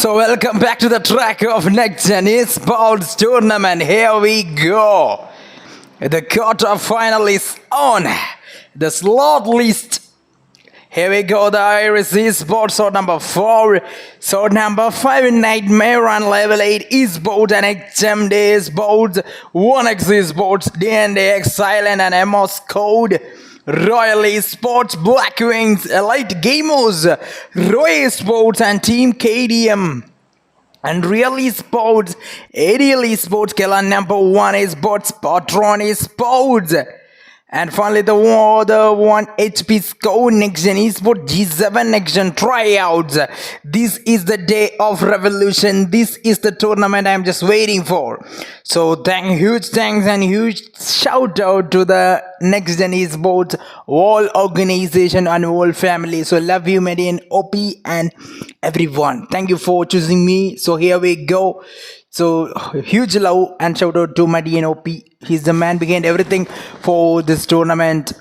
So welcome back to the track of Next Gen Esports Tournament. Here we go. The quarter-final is on. The slot list. Here we go, the Iris Esports, sword number 4, sword number 5, Nightmare on level 8 Esports and HMD Esports, 1x Esports, D&D Exile and Amos Code, Royal Esports, Black Wings, Elite Gamers, Roy Esports and Team KDM. And Real Esports, Aerial Esports, Killer number 1 Esports, Patron Esports. And finally, the 1 HP score, Next Gen Esports G7 Next Gen tryouts. This is the day of revolution. This is the tournament I'm just waiting for. So huge thanks and huge shout out to the Next Gen Esports whole organization and whole family. So love you, MADIYAN, OP and everyone. Thank you for choosing me. So here we go. So huge love and shout out to MADIYAN OP. He's the man behind everything for this tournament.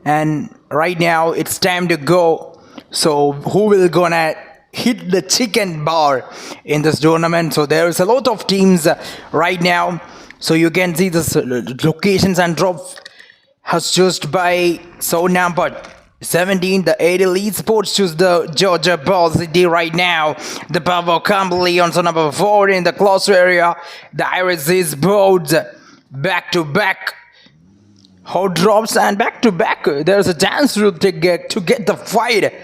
And right now it's time to go. So who will gonna hit the chicken bar in this tournament? So there is a lot of teams right now. So you can see the locations and drop has chosen by so number 17, the Aerial Esports choose the Georgia Ball City right now. The Pavo Company on number 4 in the close area. The Iris Esports back to back. Hot drops and back to back. There's a chance to get the fight.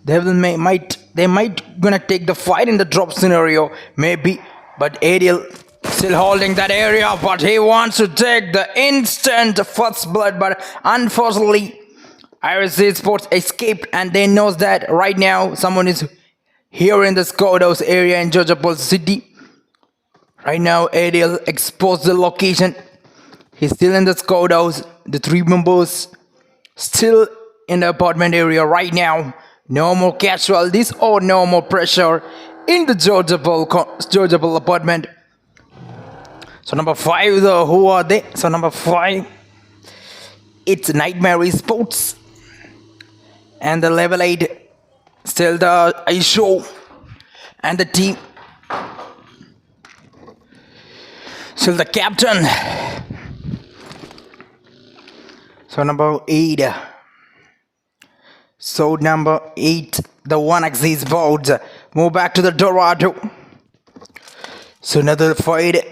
They might gonna take the fight in the drop scenario, maybe. But Aerial still holding that area, but he wants to take the instant first blood. But unfortunately, Iris Esports escaped, and they knows that right now someone is here in the Scouthouse area in Georgia Ball City. Right now, Aerial exposed the location. He's still in the Scouthouse. The 3 members still in the apartment area right now. No more casualties or no more pressure in the Georgia Ball apartment. So number 5, though, who are they? So number 5, it's Nightmare Esports. And the level 8, still the Aisho and the team. Still the captain. So number 8. So number 8, the 1x Esports. Move back to the Dorado. So another fight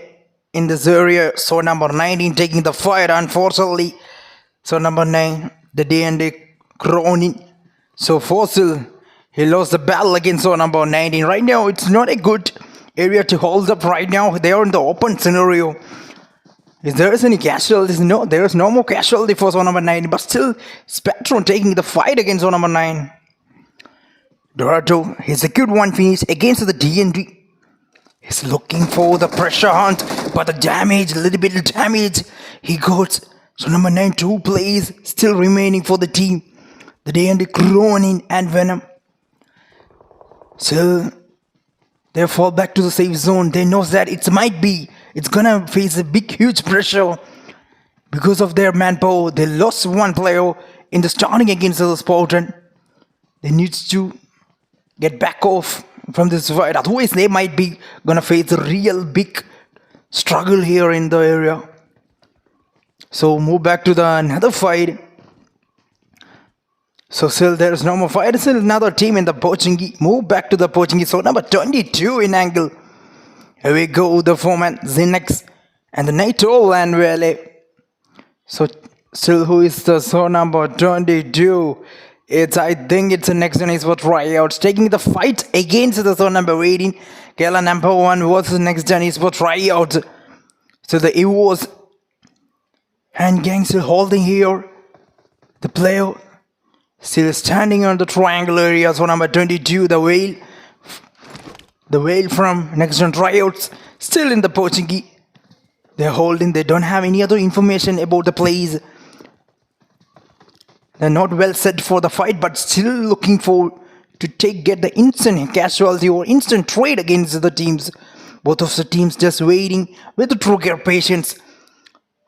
in this area. So number 19 taking the fight, unfortunately. So number 9, the D&D Cronin. So Fossil, he lost the battle against number 19. Right now, it's not a good area to hold up right now. They are in the open scenario. If there is any casualties, no, there is no more casualty for number 9. But still, Spectrum taking the fight against number 9. Dorado, he secured 1 finish against the D&D. He's looking for the pressure hunt, but the damage, little bit of damage he got. So number 9, 2 plays still remaining for the team. The D&D Cronin and Venom. So they fall back to the safe zone. They know that it's gonna face a big, huge pressure because of their manpower. They lost 1 player in the starting against the Spartan. They need to get back off from this fight. Otherwise, they might be gonna face a real big struggle here in the area. So move back to another fight. So still there is no more fight. Still another team in the Pochinki. Move back to the Pochinki. So number 22 in angle. Here we go, the foreman Zinnex and the Nato and Valley. So still who is the number 22? I think it's the Next Gen Esports tryouts taking the fight against the number 18. Killer number 1 was the Next Gen Esports tryouts. So the EVOs and gang still holding here. The player still standing on the triangle area. So number 22, the whale from Next Gen tryouts, still in the Pochinki. They're holding. They don't have any other information about the plays. They're not well set for the fight, but still looking to get the instant casualty or instant trade against the teams. Both of the teams just waiting with the true care patience.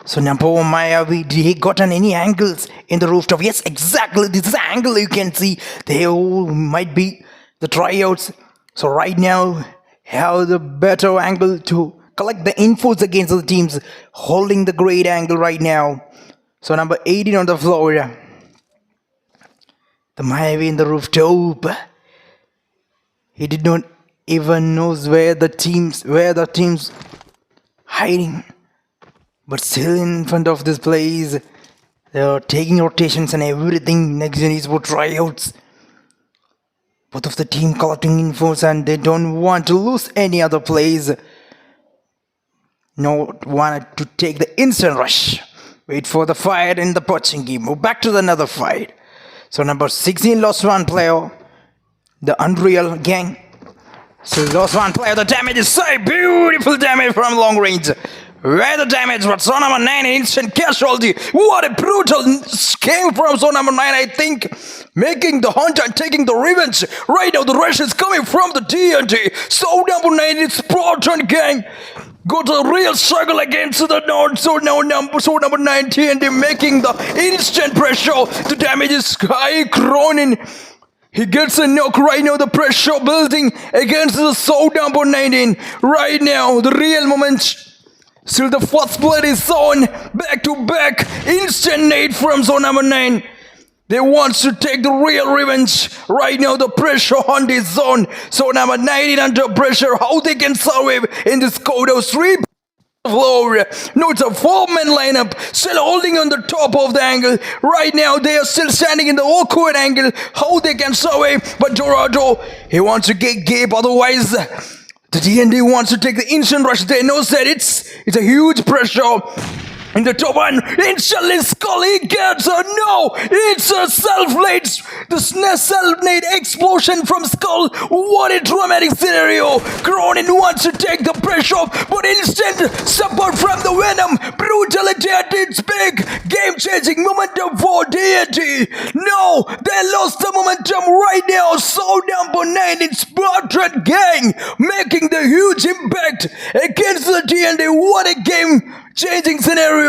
So number 1, Maya, he gotten any angles in the rooftop? Yes, exactly. This is the angle you can see. They might be the tryouts. So right now, have the better angle to collect the infos against the teams holding the great angle right now. So number 18 on the floor. The Mayavi in the rooftop. He did not even knows where the teams hiding. But still in front of this place, they are taking rotations and everything. Next gen is for tryouts. Both of the team collecting infos and they don't want to lose any other plays. Not want to take the instant rush. Wait for the fight in the Pochinki. Move back to another fight. So number 16 lost one player. The Unreal gang. So lost one player. The damage is so beautiful damage from long range. Where the damage, but zone number 9 instant casualty. What a brutal game from zone number 9, I think. Making the hunt and taking the revenge. Right now the rush is coming from the TNT. Zone number 9 is Spartan gang. Got a real struggle against the North. So now zone number 9 TNT making the instant pressure. The damage is high. Cronin. He gets a knock right now. The pressure building against the zone number 19. Right now the real moment. Still the first blood is on. Back to back. Instant nade from zone number 9. They want to take the real revenge. Right now the pressure on this zone. Zone number 19 under pressure. How they can survive in this code of 3 floor. No, it's a 4-man lineup. Still holding on the top of the angle. Right now they are still standing in the awkward angle. How they can survive. But Dorado, he wants to get Gabe. Otherwise the TNT wants to take the instant rush. They know that it's a huge pressure. In the top one, instantly Scully gets a no. It's a self-made, the self-made explosion from Skull. What a dramatic scenario. Cronin wants to take the pressure, but instant support from the Venom. Brutality at its big, game-changing momentum for TNT. No, they lost the momentum right now. So number 9 in Spartan gang, making the huge impact against the TNT. What a game-changing scenario.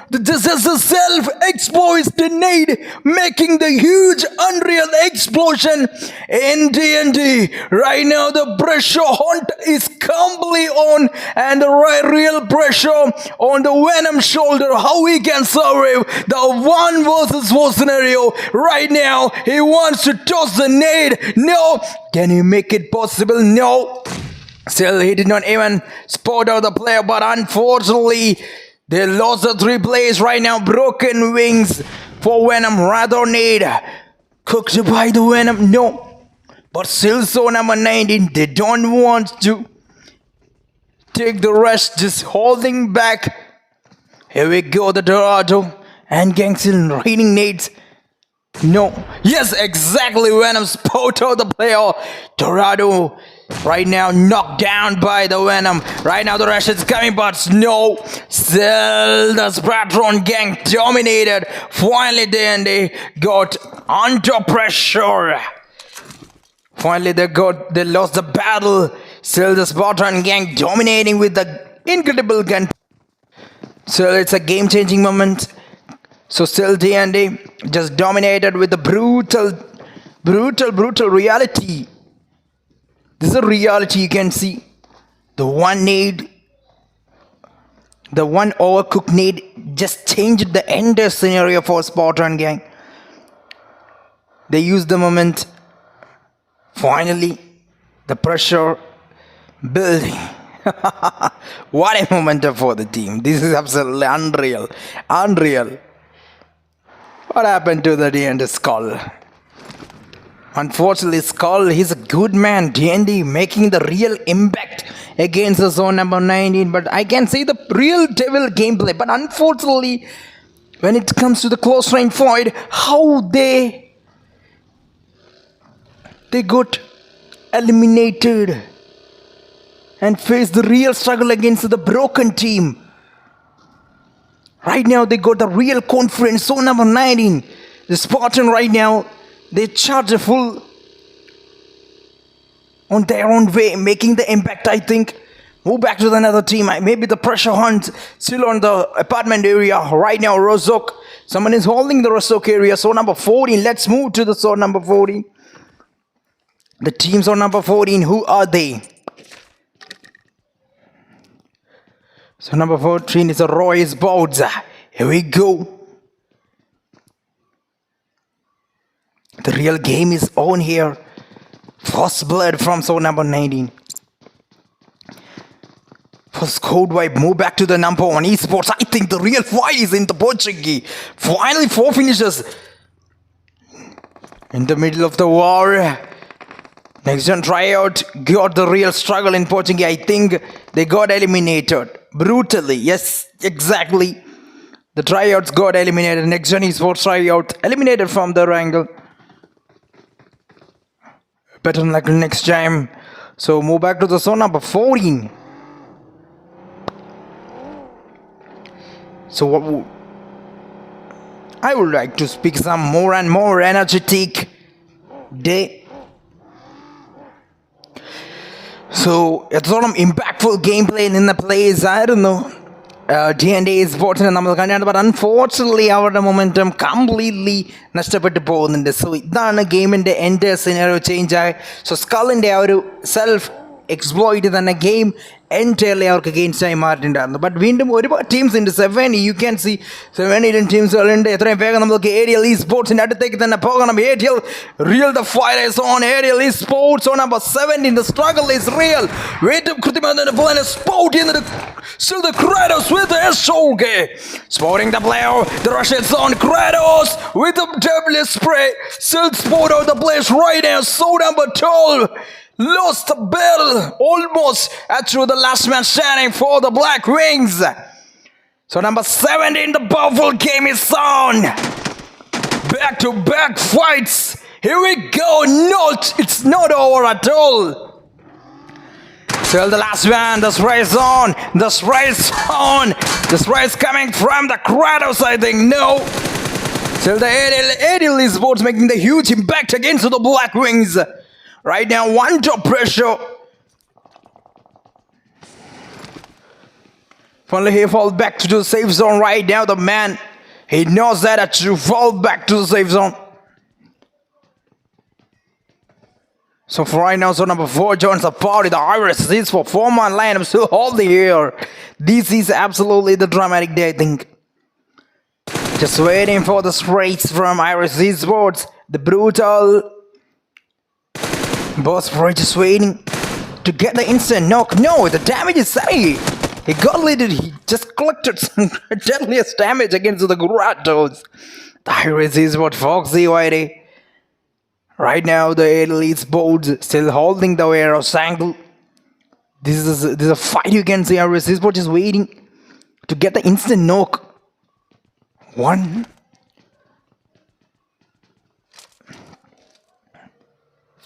This is a self-exposed nade making the huge unreal explosion in TNT. Right now the pressure hunt is completely on and the real pressure on the Venom shoulder. How he can survive the 1 versus 4 scenario. Right now he wants to toss the nade. No. Can he make it possible? No. Still he did not even spot out the player, but unfortunately they lost the 3 plays right now. Broken wings for Venom. Rather nade. Cooked by the Venom. No. But still zone number 19. They don't want to take the rush. Just holding back. Here we go. The Dorado and gang still raining nades. No. Yes, exactly. Venom spot out the player. Dorado right now knocked down by the Venom. Right now the rush is coming, but no. Still the Spartan gang dominated. Finally they got under pressure. Finally they lost the battle. Still the Spartan gang dominating with the incredible gun. So it's a game-changing moment. So still TNT just dominated with the brutal reality. This is a reality you can see. The one overcooked nade just changed the entire scenario for Spartan gang. They used the moment. Finally, the pressure building. What a momentum for the team. This is absolutely unreal. Unreal. What happened to the TNT Skull? Unfortunately, Skull, he's a good man. TNT making the real impact against the zone number 19. But I can see the real devil gameplay. But unfortunately, when it comes to the close range fight, how they got eliminated and faced the real struggle against the broken team. Right now, they got the real confidence. Zone number 19. The Spartan right now, they charge a full on their own way, making the impact, I think. Move back to another team. Maybe the pressure hunt still on the apartment area. Right now, Rozok. Someone is holding the Rozok area. Zone number 14. Let's move to the zone number 14. The teams on number 14, who are they? So number 14 is a Royce Boards. Here we go. The real game is on here. First blood from zone number 19. First code wipe, move back to the number 1 esports. I think the real fight is in the Portuguese. Finally 4 finishes. In the middle of the war. Next gen tryout got the real struggle in Portuguese. I think they got eliminated. Brutally. Yes, exactly. The tryouts got eliminated. Next gen esports tryout eliminated from the angle. Better luck next time. So move back to the zone number 14. So I would like to speak some more and more energetic day. So it's sort of impactful gameplay in the plays. I don't know. D&A sports but unfortunately our momentum completely നഷ്ടപ്പെട്ടു പോകുന്നുണ്ട്. So ഇതാണ് ഗെയിമിൻ്റെ എൻ്റെ scenario change ആയി. So സ്കള്ളിൻ്റെ ആ ഒരു self exploit തന്നെ ഗെയിം എൻറ്റയർലി അവർക്ക് അഗെയിൻസ്റ്റ് ആയി മാറിയിട്ടുണ്ടായിരുന്നു. ബട്ട് വീണ്ടും ഒരുപാട് ടീംസ് ഉണ്ട്. 7 യു ക്യാൻ സി 7 ഇന്ത്യൻ ടീംസുകളുണ്ട്. എത്രയും വേഗം നമുക്ക് ഏരിയൽ ഈ സ്പോർട്സിൻ്റെ അടുത്തേക്ക് തന്നെ പോകണം. Aerial real the fire is on. Aerial esports on number 17. The struggle is real. ഏറ്റവും കൃത്യമായി തന്നെ പ്ലാൻ സ്പോർട്ട് ചെയ്യുന്നത് still the Kratos with the Shoge. Sporting the player. The Russian on Kratos with the double spray. Still sport out the place right now. So number 12. Lost the battle almost through the last man standing for the Black Wings. So number 17, the powerful game is on. Back to back fights. Here we go. It's not over at all. Still the last one. This race on. This race on. This race coming from the Kratos, I think. No. Still the Aerial Esports making the huge impact against the Black Wings. Right now, one top pressure. Finally, he falls back to the safe zone right now. The man, he knows that to fall back to the safe zone. So for right now, so number 4 joins the party. The Iris is for 4-man lineup still holding here. This is absolutely the dramatic day, I think. Just waiting for the straights from Iris Esports. The brutal boss Roy just waiting to get the instant knock. No, the damage is heavy. He got little. He just collected some deadliest damage against the Gratos. The Iris Esports Foxy Whitey. Right now, the Elite boards still holding the arrow angle. This is a fight you can see. Iris Esports is waiting to get the instant knock. One.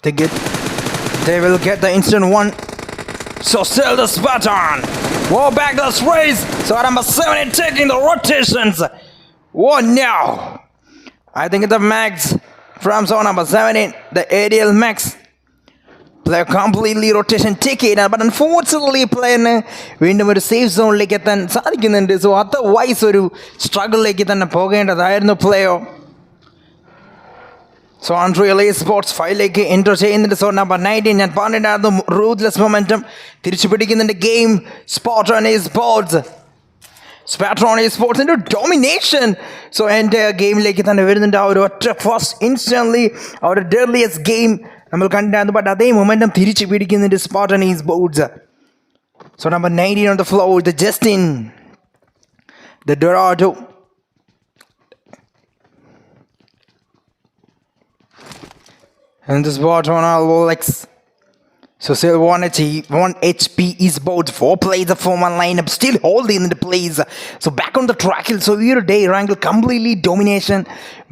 They will get the instant one. So still the Spartan. War back this race. So number 7 taking the rotations. What now? I think the max from zone number 17. The aerial max. Play completely rotation ticket. But unfortunately playing വീണ്ടും ഒരു safe സോണിലേക്ക് എത്താൻ സാധിക്കുന്നുണ്ട്. So otherwise ഒരു സ്ട്രഗിളിലേക്ക് തന്നെ പോകേണ്ടതായിരുന്നു player. So Unreal Esports 5 enter ചെയ്യുന്നുണ്ട്. So number 19 ഞാൻ പറഞ്ഞിട്ടുണ്ടായിരുന്നു റൂത്ത്ലെസ് മൊമെന്റം തിരിച്ചു പിടിക്കുന്നുണ്ട് game. Spartan Esports domination. So എൻ്റെ ഗെയിമിലേക്ക് തന്നെ വരുന്നുണ്ട് ആ ഒരു ഒറ്റ ഫസ്റ്റ് ഇൻസ്റ്റന്റ്ലി ആ ഒരു ഡെഡ്ലിയസ്റ്റ് ഗെയിം നമ്മൾ കണ്ടിട്ടായിരുന്നു. ബട്ട് അതേ മൊമെന്റം തിരിച്ചു പിടിക്കുന്നുണ്ട് Spartan Esports. So number 19 on the floor, the Justin, the Dorado. And this bot on all Rolex. So still 1 HP is both 4 players of 4-man lineup still holding in the plays. So back on the track. So here today Wrangle completely domination.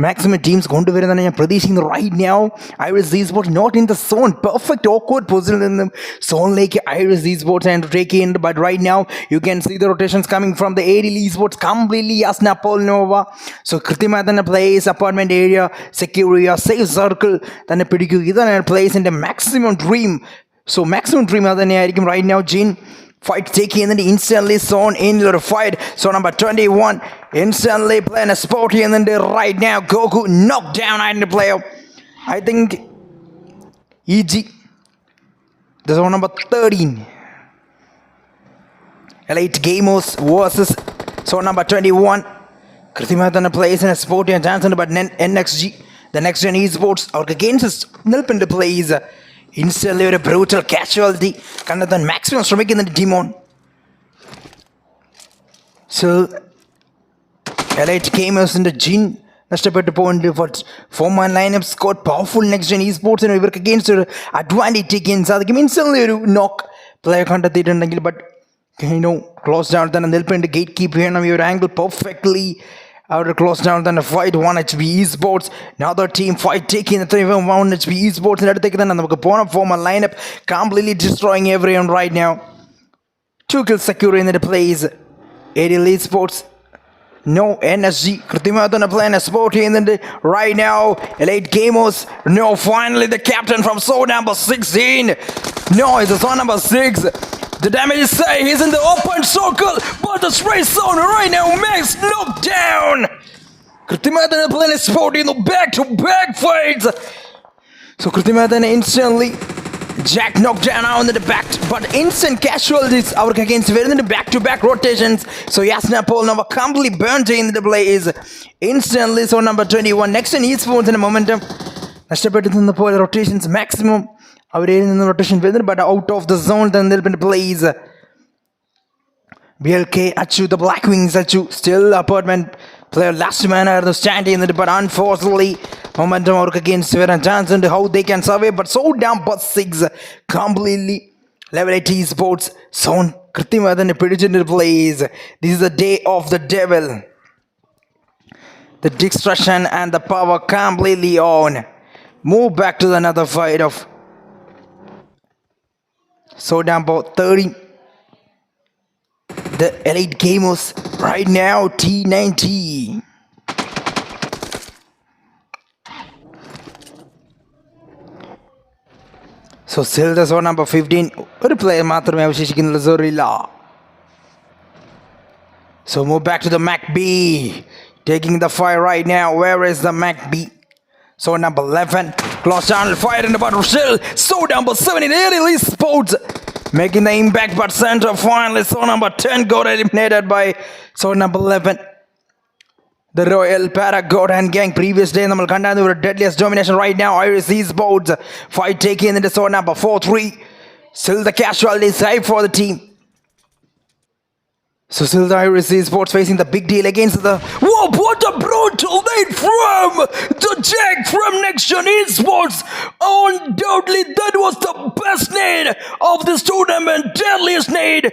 Maximum teams going to win and Pradesh right now. Iris Esports not in the zone. Perfect awkward position in the zone like Iris Esports and take in. But right now you can see the rotations coming from the Aerial Esports completely as Napol Nova. So Kritimadana plays apartment area, secure safe circle. Then a pretty good place in the maximum dream. So maximum dream adanaayirikkum right now. Jin fight taking and then instantly zone in the fight. So number 21 instantly playing a sporty and then right now Goku knocked down in the player. I think EG The zone number 13. Elite Gamers versus zone number 21. Krithimathan plays in a sporty and chance but NXG, the next gen esports, or against Nilpin plays instantly a brutal casualty. Kandathan maximum ശ്രമിക്കുന്ന ടീമോൺ. So Elite Gamers in the Jin നഷ്ടപ്പെട്ടു point form lineup score powerful next gen ഇസ്പോർട്സിന് ഇവർക്ക് against ഒരു advantage take ചെയ്യാൻ സാധിക്കും. ഇൻസ്റ്റൻലി ഒരു നോക്ക് പ്ലെയർ കണ്ടെത്തിയിട്ടുണ്ടെങ്കിൽ ബട്ട് ക്ലോസ് ഡൗൺ തന്നെ നിൽപ്പുണ്ട്. ഗേറ്റ് കീപ്പ് ചെയ്യണം ഈ ഒരു ആംഗിൾ പെർഫെക്റ്റ്ലി. അവർ ക്ലോസ് ഡൗൺ തന്നെ fight 1 HP esports. Another team fight taking the 1 HP esports അടുത്തേക്ക് തന്നെ നമുക്ക് പോകണം. Form lineup completely destroying everyone right now. 2 kills secure in the plays. Aerial esports. No NSG. Krithimathan playing a sport in the right now. Elite Gamers. No, finally the captain from zone number 16. No, it's the zone number 6. The damage is say he's in the open circle, but the spray zone right now makes knockdown. Krithimathan playing a sport in the back-to-back fights. So Krithimathan instantly Jack knocked down on the back, but instant casualties out against very the back-to-back rotations. So Yasna Paul number completely burnt in the blaze instantly. So number 21 next in esports in a momentum. Nashtapetu in the pole rotations maximum. Our in the rotation but out of the zone then they'll be the blaze. BLK Achu the Black Wings Achu still apartment player last man are the standing in the but unfortunately momentum work against Veran Johnson to how they can survive but so down but 6 completely level 8 esports zone Krithimathan prediction plays. This is the day of the devil. The destruction and the power completely on. Move back to another fight of so down about 30. The Elite Gamers right now T90. So still the zone number 15. ഒരു player മാത്രമേ അവശേഷിക്കുന്നുള്ളൂ Zorrilla. So move back to the Mac B. Taking the fire right now. Where is the Mac B? So number 11. Close down fire in the bottom still. So number 7 in early sports. Making the impact but center finally. So number 10 got eliminated by so number 11. The Royal Paragon and Gang previous day നമ്മൾ കണ്ടായിരുന്നു ഒരു deadliest domination right now. Iris esports fight taking into zone number 4-3. Still the casualties high for the team. So still the Iris esports facing the big deal against the whoa, what a brutal nade from the Jack from Next Gen Esports. Undoubtedly that was the best nade of this tournament. Deadliest nade.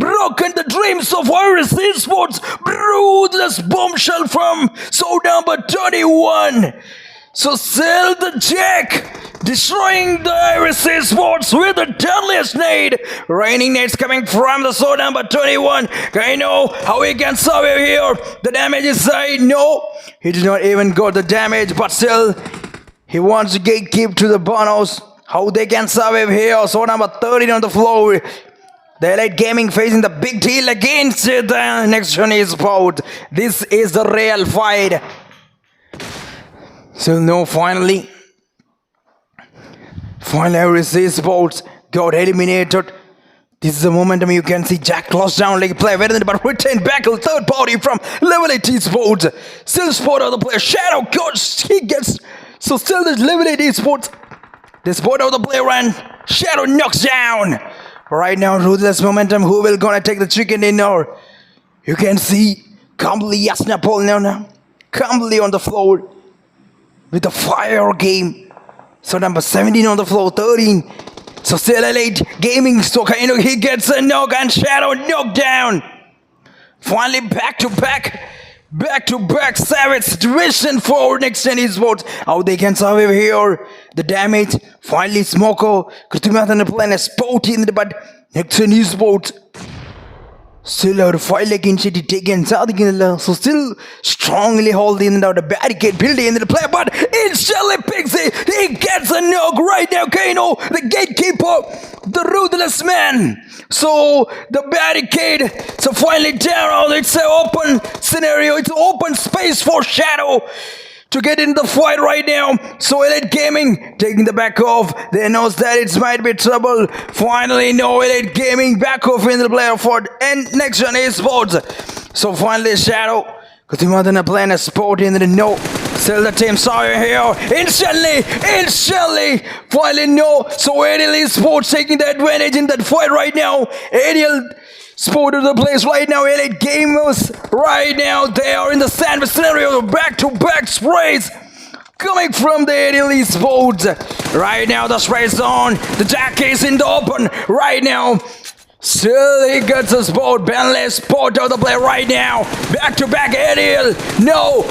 Broken the dreams of Iris Esports. Ruthless bombshell from so number 21. So sell the Jack, destroying the Iris Esports with the deadliest nade. Raining nades coming from the zone number 21. I know how he can survive here. The damage is high. No, he did not even got the damage, but still he wants to gatekeep to the bonus. How they can survive here. Zone number 13 on the floor. The Elite Gaming facing the big deal against the Next Gen Esports. This is the real fight. So no, finally Iris Esports got eliminated. This is the momentum you can see. Jack closed down like play better than but retain back a third party from level 8 esports. Still spot of the player Shadow coach he gets so still the level 8 esports. The spot of the player and Shadow knocks down. Right now ruthless momentum. Who will gonna take the chicken dinner? You can see completely Yasna Paul now completely on the floor with the fire game. So number 17 on the floor, 13. So still Elite Gaming. So he gets a knock and Shadow knocked down. Finally back to back savage situation for Next Gen Esports. How they can survive here. The damage. Finally Smoko. Krithimathan playing a sport in the but Next Gen Esports. Still our fight initiative taken സാധിക്കുന്നില്ല. So still strongly holding the barricade building in the play but instantly picks it. He gets a knock right now. Kano the gatekeeper, the ruthless man. So the barricade so finally down. It's an open scenario. It's an open space for Shadow to get in the fight right now. So Elite Gaming taking the back off. They knows that it might be trouble. Finally, no, Elite Gaming back off in the player for and next gen esports. So finally, Shadow. Because you want to play in a sport in the no. Still the team sorry here. Instantly. Finally, no. So Ariel Esports taking the advantage in that fight right now. Ariel Sport of the place right now. Elite Gamers right now. They are in the sandwich scenario. Back-to-back sprays coming from the Ariel Esports. Right now, the spray's on. The Jack is in the open right now. Still, he gets a spot. Benless spot of the play right now. Back-to-back Ariel. No.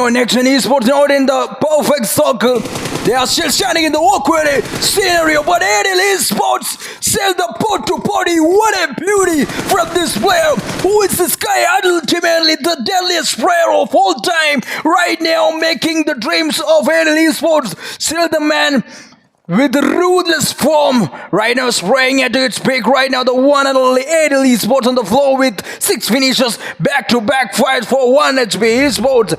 Next gen esports not in the perfect circle. They are still standing in the awkward scenario. But Ariel Esports still the pot to party. What a beauty from this player. Who is this guy? Ultimately, the deadliest player of all time. Right now, making the dreams of Ariel Esports. Still the man with the ruthless form, right now spraying at its peak, right now the one and only Ariel Esports on the floor with 6 finishes, back-to-back fights for 1 HP Esports.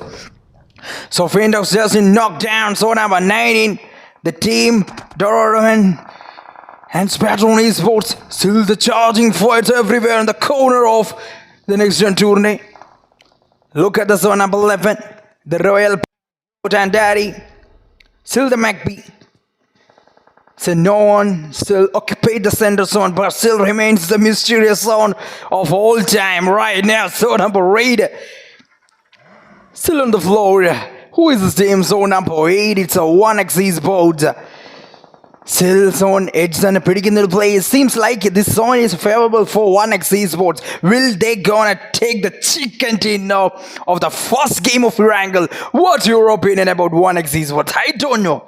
So Findox just in knockdown, so number 19, the team, Dororan and Spatron Esports, still the charging fights everywhere in the corner of the next gen tourney. Look at the zone number 11, the Royal and Daddy, still the MacB. So no one still occupied the center zone, but still remains the mysterious zone of all time right now. Zone number 8. Still on the floor. Who is this team? Zone number 8. It's a 1x Esports. Still zone edge and a pretty good play. It seems like this zone is favorable for 1x Esports. Will they gonna take the chicken dinner of the first game of Wrangle? What's your opinion about 1x Esports? I don't know.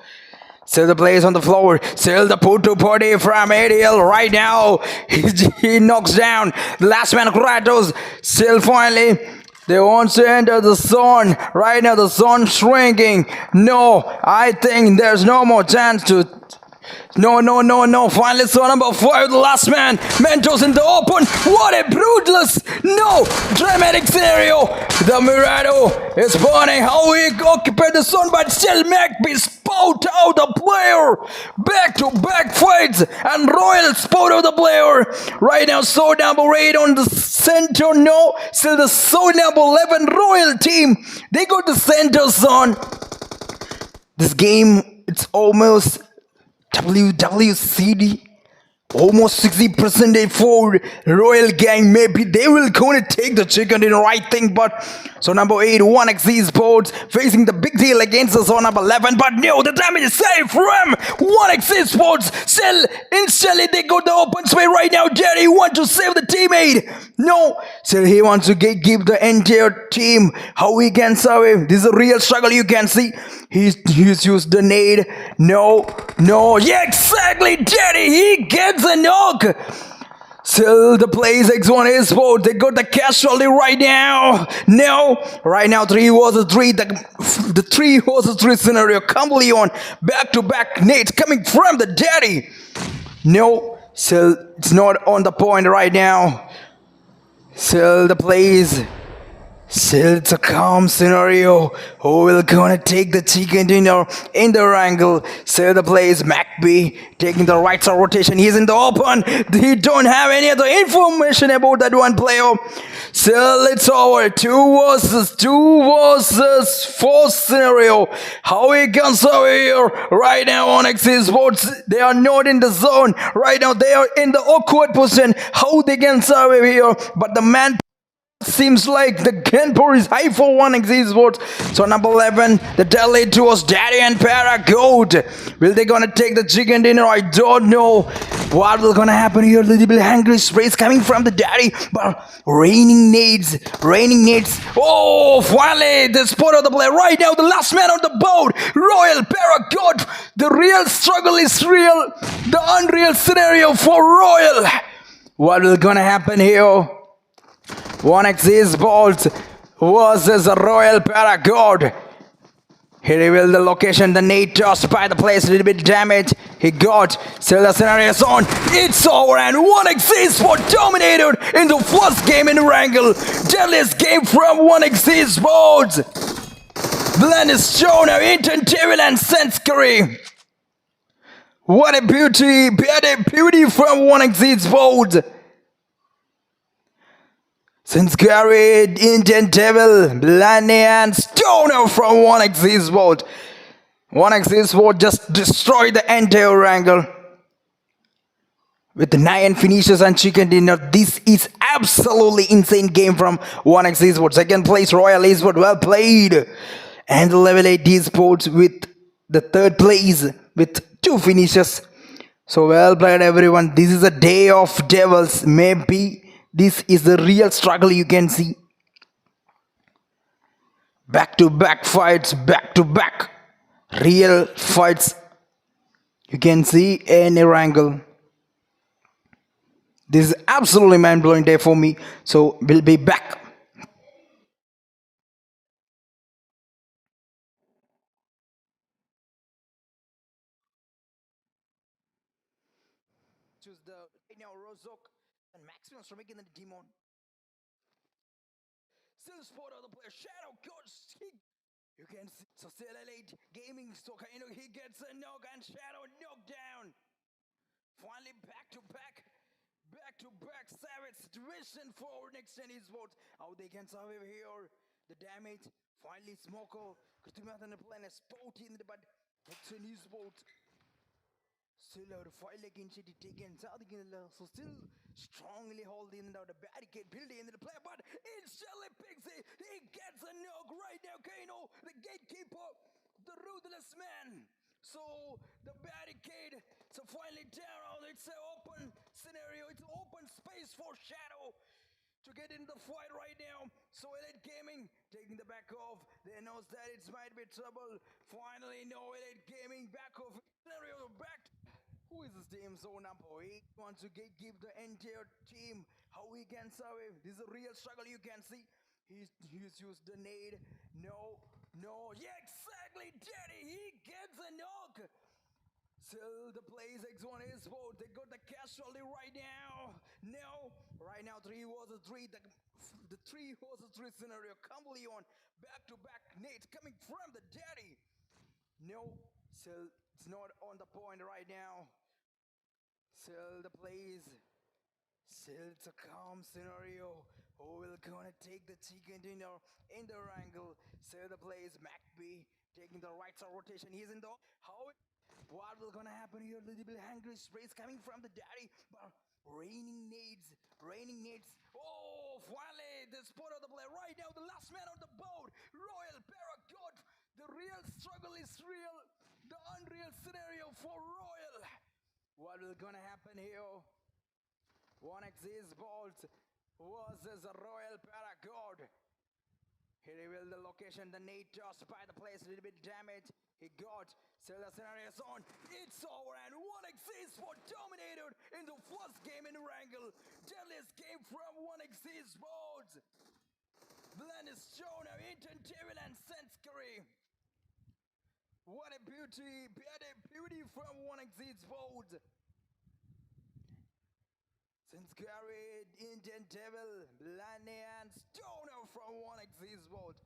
Still the players on the floor. Still the put to party from Ariel right now. He knocks down the last man Kratos. Still finally they want to enter the zone. Right now the zone shrinking. No, I think there's no more chance to. No. Finally, zone number 5, the last man. Mentos in the open. What a brutalist. No. Dramatic scenario. The Mirado is burning. How he occupied the zone, but still MacB spout out the player. Back-to-back fights. And Royal spout out the player. Right now, zone number 8 on the center. No. Still the zone number 11 Royal team. They got the center zone. This game, it's almost WWCD, almost 60% for Royal Gang. Maybe they will gonna take the chicken dinner, I think. But so number 8, 1x Esports facing the big deal against the zone number 11. But no, the damage is safe from 1x Esports. Still, instantly they got the open space right now. Jerry wants to save the teammate. No, still he wants to give the entire team how he can survive. This is a real struggle, you can see. He's used the nade. No. Yeah, exactly, Jerry. He gets a knock. Still the plays X1 Esports. They got the casualty right now. No. Right now 3 versus 3. The 3 versus 3 scenario. Completely on. Back-to-back nades coming from the Daddy. No. Still it's not on the point right now. Still the plays. Still, it's a calm scenario. Who will gonna take the chicken dinner in the Wrangle? Still, the plays MacB taking the right side rotation. He's in the open. He don't have any other information about that one player. Still, it's over. 2 versus 4 scenario. How he can survive here right now on X Esports. They are not in the zone. Right now, they are in the awkward position. How they can survive here? But the man seems like the gunpowder is high for 1x Esports. So number 11, the delay towards Daddy and Paragoat. Will they gonna take the chicken dinner? I don't know what will gonna happen here. Little bit angry sprays coming from the Daddy, but raining nades. Oh, finally the spot of the play right now. The last man on the boat, Royal Paragoat. The real struggle is real. The unreal scenario for Royal. What will gonna happen here? 1x Esports versus a Royal Paragoat. He revealed the location, the nade tossed by the place, a little bit damage. He got, still the scenario is on. It's over and 1x Esports dominated in the first game in Wrangle. Deadliest game from 1x Esports. Blend is shown now Inton Devil and Sensory. What a beauty from one exits vote. Sensory, Indian Devil, Blend and Stoner from one exits vote. One exits vote just destroyed the entire angle. With 9 finishes and chicken dinner, this is absolutely insane game from 1x Esports. Second place, Royal Esports, well played. And the level 8 Esports with the third place with 2 finishes. So well played everyone. This is a day of devils. Maybe this is the real struggle you can see. Back to back fights, back to back. Real fights. You can see any angle. This is absolutely mind-blowing day for me. So we'll be back. Choose the Rozok and Maximus for making the demon. Still spot of the player Shadow Ghost. You can see so still late gaming so he gets a knock and Shadow knocked down. Finally back to back savage situation for next gen esports. How they can survive here. The damage. Finally Smoko. Kutumathan plan a spot in the but next gen esports. Still out 5 leg inch taken so still strongly holding out the barricade building in the play, but instantly Pixie he gets a knock right now. Kano, the gatekeeper, the ruthless man. So the barricade, so finally down. It's an open scenario, it's an open space for Shadow to get in the fight right now. So Elite Gaming taking the back off. They knows that it might be trouble. Finally, no Elite Gaming back off scenario back. Who is this team? So number 8 wants to give the entire team how he can survive. This is a real struggle you can see. He's used the nade. No. Yeah, exactly, Daddy. He gets a knock. Still the plays X1 is vote. They got the casualty right now. No. Right now 3 versus 3. The 3 versus 3 scenario. Completely on back-to-back nades coming from the Daddy. No. Still it's not on the point right now. Still the plays. Still it's a calm scenario. Who will gonna take the chicken dinner in the angle? Still the plays. MacB taking the right side rotation. He's in the what will gonna happen here? Little bit angry sprays coming from the Daddy, but raining nades. Oh, finally the spot of the play right now. The last man on the boat. Royal Paragon. The real struggle is real. The unreal scenario for Royal. What will gonna happen here? 1x Bolt versus a Royal Paragon. He revealed the location, the nade tossed by the place, a little bit damage. He got, still the scenario is on. It's over and 1x Esports dominated in the first game in Wrangle. Deadliest game from 1x Esports. Blend is shown now, Inton Devil and Sensory. What a beauty from 1x Esports. Sensory, Indian Devil, Blend and Stoner from 1x Esports.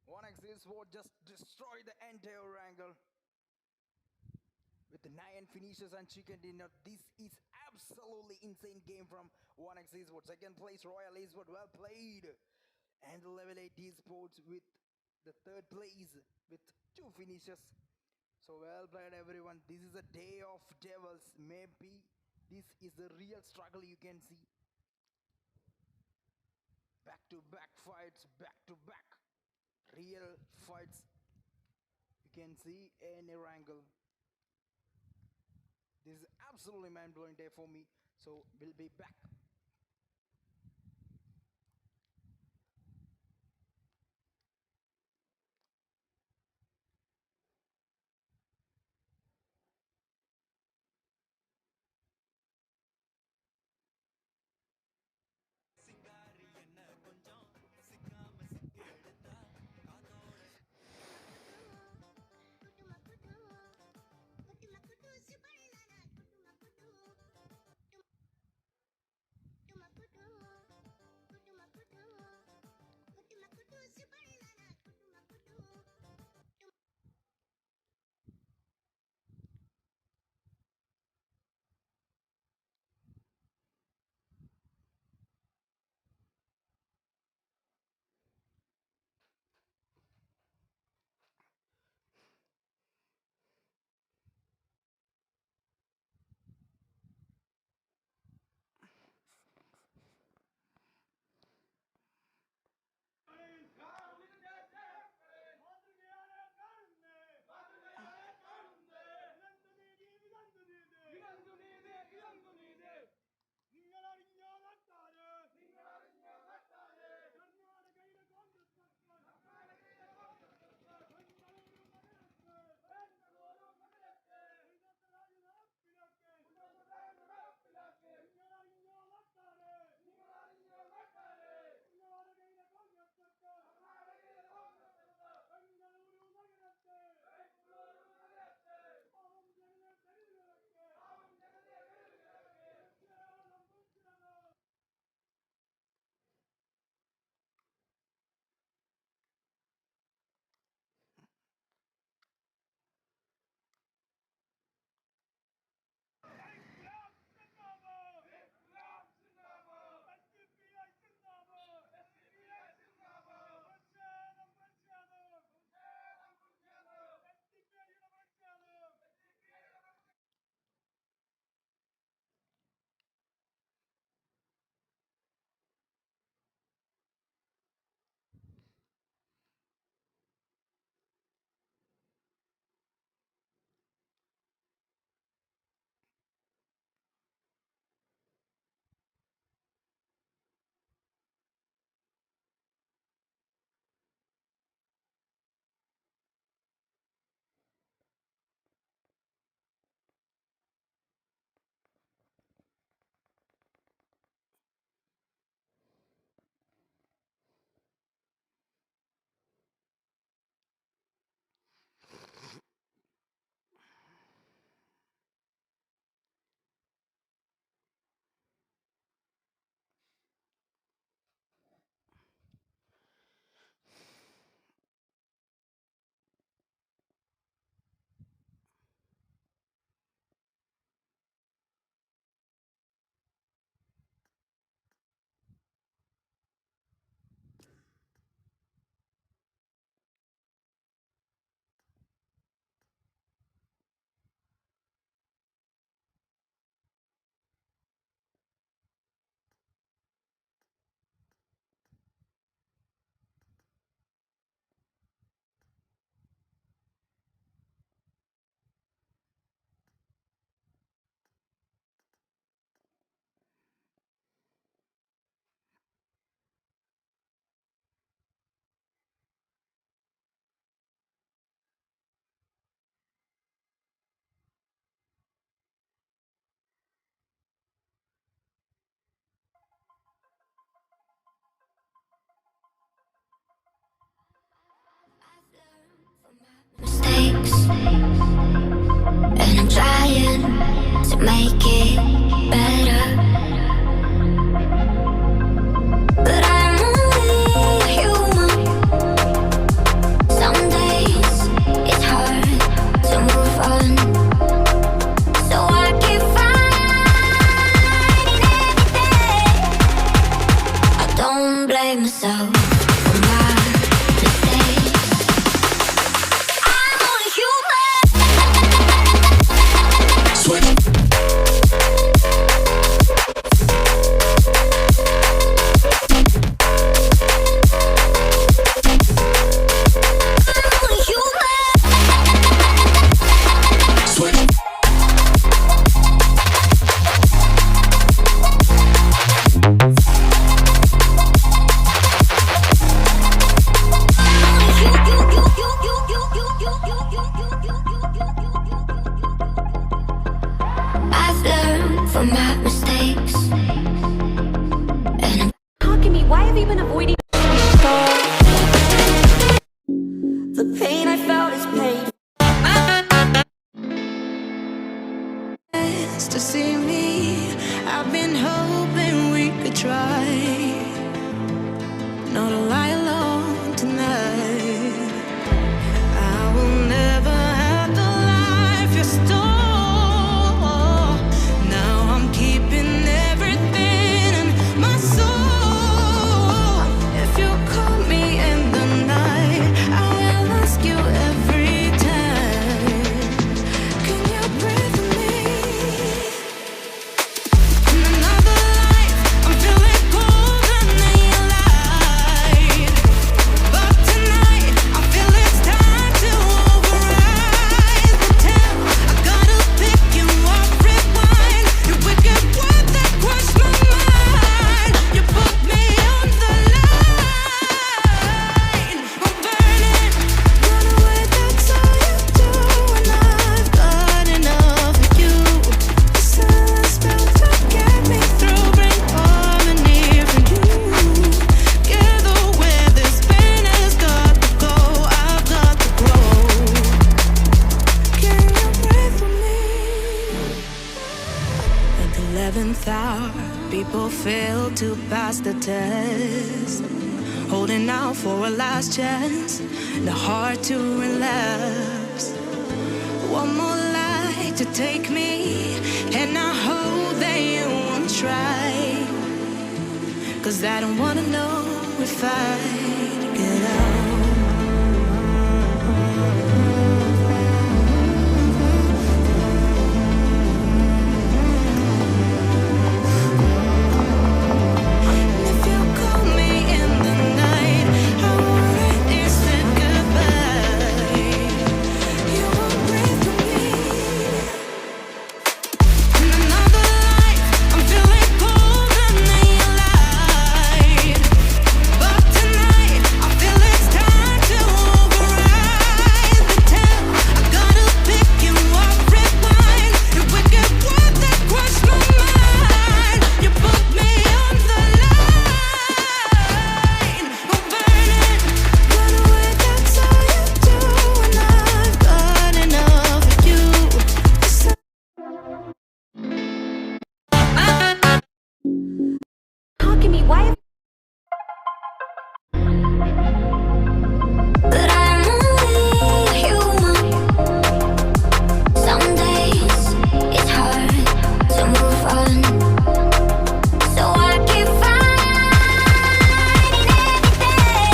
1x Esports just destroyed the entire angle. With 9 finishes and chicken dinner, this is absolutely insane game from 1x Esports. Second place, Royal Esports, well played. And the level 8 Esports with the third place with 2 finishes. So well played everyone. This is a day of devils. Maybe this is the real struggle you can see. Back to back fights, back to back. Real fights. You can see any angle. This is absolutely mind-blowing day for me. So we'll be back. and I'm trying to make it better, but I'm only human. Some days it's hard to move on, so I keep fighting every day. I don't blame myself for my mistakes. I'm only human. Switch. I've learned from my mistakes, and I'm Talking to me, why have you been avoiding? The pain I felt is paid. To see me, I've been hoping we could try not to lie alone tonight. I will never have the life you stole. Now I'm keeping everything in my soul. If you call me in the night, I will ask you every time, can you breathe with me? In another life, I'm feeling colder than you lied. But tonight, I feel it's time to override the temp. I gotta pick you up, rewind. Your wicked words that crush my mind. You put me on the line. I'm burning, run away, that's all you do. And I've got enough of you. The silence spell to get me through, bring harmony for you. Together where this pain has got to go, I've got to grow. Can you pray for me? At the 11th hour, people fail to pass the test, holding out for a last chance, the heart to relapse. One more light to take me, and I hope that you won't try, 'cause I don't wanna know if I get out. If you call me in the night, I won't say goodbye. You won't breathe with me. In another life, I'm feeling colder than you lied. But tonight, I feel it's time to override the temp. I gotta pick you up, rewind. Your wicked words that crush my mind. You put me on the line. I'm burning, run away, that's all you do. And I've got enough of you. Talking to me, why have but I'm only human. Some days it's hard to move on, so I keep fighting every day.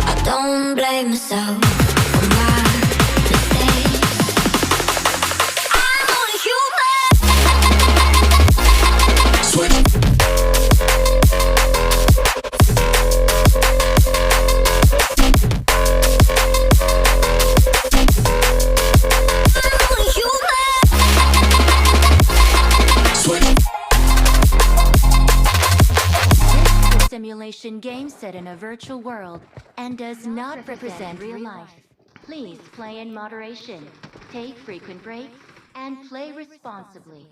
I don't blame myself for my mistakes. I'm only human. Switch. I'm only human. Switch. The simulation game set in a virtual world and does not represent real life. Please play in moderation, take frequent breaks, and play responsibly.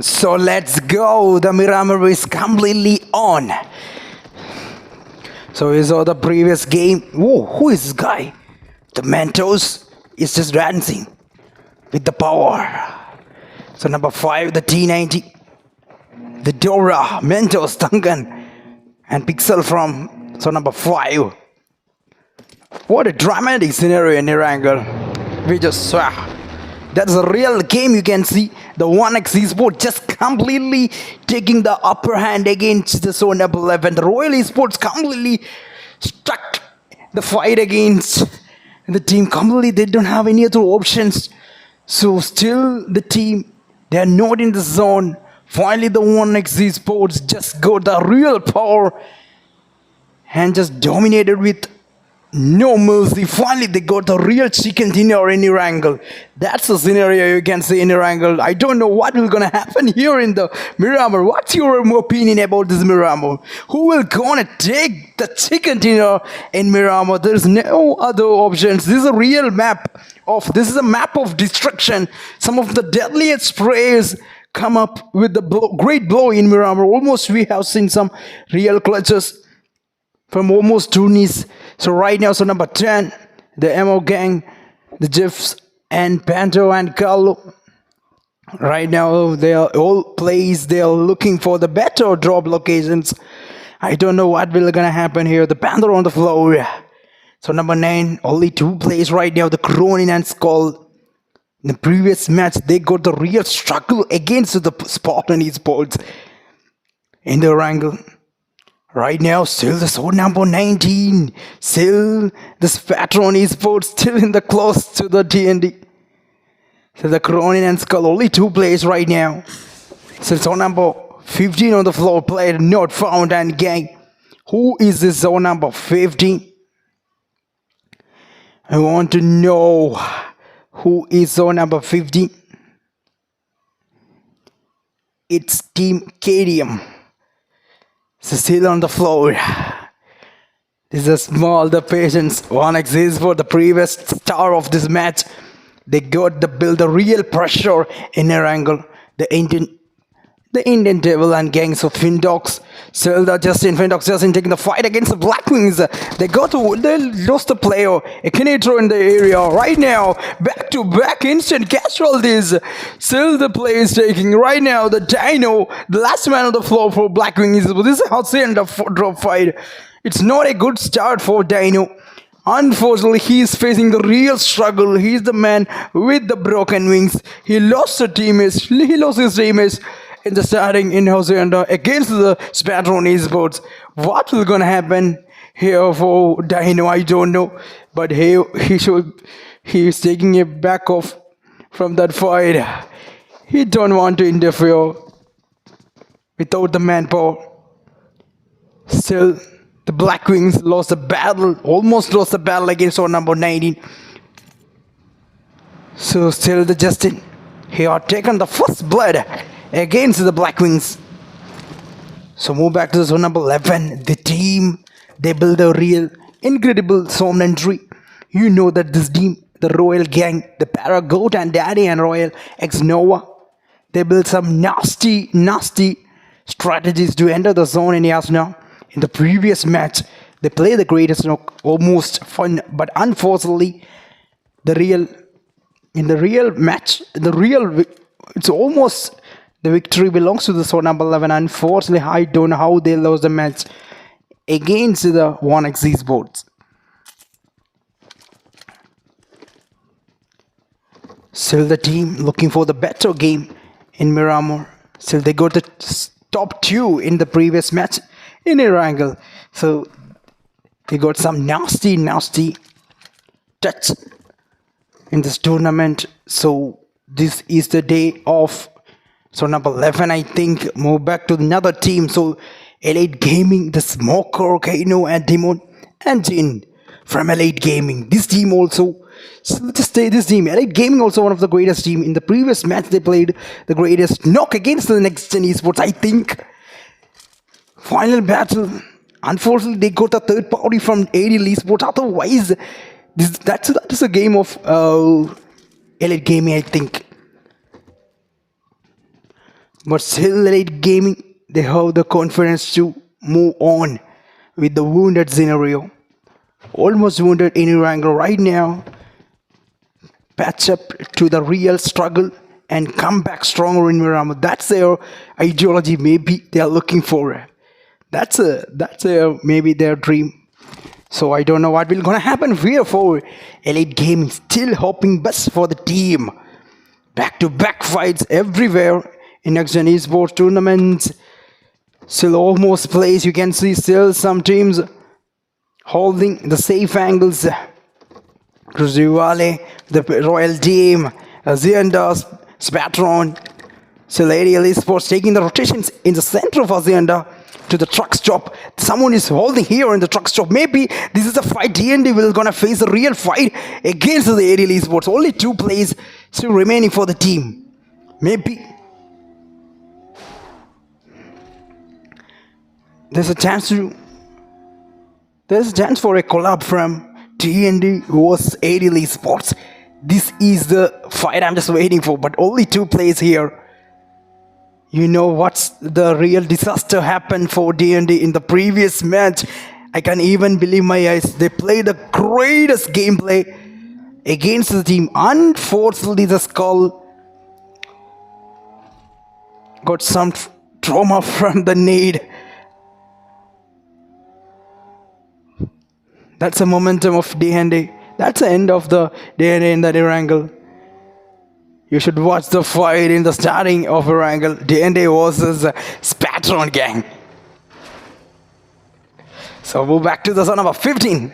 So let's go. The Miramar is completely on. So we saw the previous game. Whoa, who is this guy? The Mentos is just dancing with the power. So number 5, the T90. The Dora, Mentos, Duncan, and Pixel from number 5. What a dramatic scenario in Irangle. We just saw. That's a real game. You can see the 1x Esports just completely taking the upper hand against the Zone number 11. The Royal Esports completely stuck the fight against the team. Completely, they don't have any other options. So still the team, they are not in the zone. Finally, the 1x Esports just got the real power and just dominated with no mercy. Finally, they got the real chicken dinner in Irangle. That's the scenario you can see in Irangle. I don't know what will gonna happen here in the Miramar. What's your opinion about this Miramar? Who will gonna take the chicken dinner in Miramar? There's no other options. This is a real map of. This is a map of destruction. Some of the deadliest prayers come up with the great blow in Miramar. Almost we have seen some real clutches from almost Tunis. So right now, so number 10, the MO gang, the Jeffs and Panto and Carlo. Right now, they are all plays. They are looking for the better drop locations. I don't know what will gonna happen here. The Panther on the floor. So number 9, only 2 plays right now. The Cronin and Skull. In the previous match, they got the real struggle against the Spartan Esports in the wrangle. Right now, still the Zone number 19. Still the Spartan Esports still in the close to the TND. So the Cronin and Skull, only 2 plays right now. So Zone number 15 on the floor, played not found and gang. Who is this Zone number 15? I want to know. Who is Zone number 15? It's Team KDM. So still on the floor. This is a small, the patience. 1x is for the previous star of this match. They got the build, the real pressure in their angle. The Indian Devil and gangs of Findogs. Still the Findogs taking the fight against the Blackwings. They lost the player. Akinator in the area. Right now, back-to-back instant casualties. Still the play is taking. Right now, the Dino, the last man on the floor for Blackwings. This is how they end up drop fight. It's not a good start for Dino. Unfortunately, he is facing the real struggle. He is the man with the broken wings. He lost his teammates in the starting in Hacienda against the Spartan Esports. What will gonna happen here for Dino? I don't know, but he is taking it back off from that fight. He don't want to interfere without the manpower. Still, the Blackwings almost lost the battle against our number 19. So still the Justin, he had taken the first blood against the Blackwings. So move back to the Zone number 11. The team, they build a real incredible zone entry. You know that this team, the Royal Gang, the Paragoat and Daddy and Royal X Nova, they build some nasty strategies to enter the zone in Yasna. In the previous match, they play the greatest, almost fun, but unfortunately, it's almost the victory belongs to the Zone number 11. Unfortunately, I don't know how they lost the match against the 1x Esports. Still the team looking for the better game in Miramar. Still they got the top 2 in the previous match in Irangle. So they got some nasty touch in this tournament. So this is the day of number 11, I think. Move back to another team. So Elite Gaming, the Smoker, Kano and Demon and Jin from Elite Gaming. This team also, so let's just say this team, Elite Gaming also one of the greatest team. In the previous match they played the greatest knock against the Next Gen Esports, I think. Final battle. Unfortunately, they got a third party from AD Esports. Otherwise, that is a game of Elite Gaming, I think. But still, late gaming, they have the confidence to move on with the wounded scenario. Almost wounded in Irango right now. Patch up to the real struggle and come back stronger in Miramar. That's their ideology. Maybe they are looking for. That's maybe their dream. So I don't know what will gonna happen here for Elite Gaming. Still hoping best for the team. Back-to-back fights everywhere in Next Gen Esports tournaments. Still almost plays. You can see still some teams holding the safe angles. Cruzeiro, the Royal Team, Hacienda, Spatron. Still Aerial Esports taking the rotations in the center of Hacienda to the truck stop. Someone is holding here in the truck stop. Maybe this is a fight. D&D will gonna face a real fight against the Aerial Esports. Only 2 plays still remaining for the team. Maybe there's a chance for a collab from D&D vs Aerial Esports. This is the fight I'm just waiting for, but only 2 plays here. You know what's the real disaster happened for D&D in the previous match. I can't even believe my eyes. They played the greatest gameplay against the team. Unfortunately, the Skull got some trauma from the nade. That's the momentum of D&D. That's the end of the D&D in that Erangel. You should watch the fight in the starting of Erangel. D&D versus Spatron gang. So move back to the zone number 15.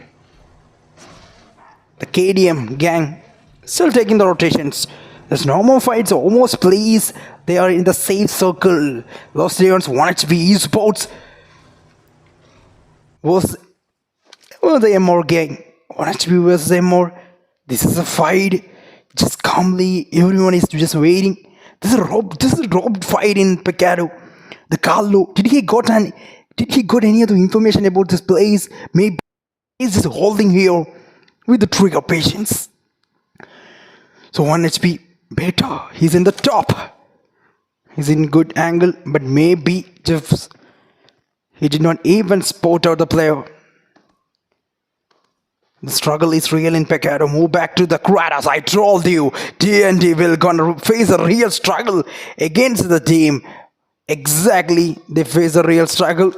The KDM gang still taking the rotations. There's no more fights, almost plays. They are in the safe circle. Los Leons 1 HP Esports was the MR gang. 1 HP versus MR. This is a fight. Just calmly, everyone is just waiting. This is a robbed fight in Pecado. The Carlo, did he got any other information about this place? Maybe he's just holding here with the trigger patience. So 1 HP Beta, he's in the top. He's in good angle, but maybe just he did not even spot out the player. The struggle is real in Pecado. Move back to the Kratos. I told you, D&D will gonna face a real struggle against the team. Exactly, they face a real struggle.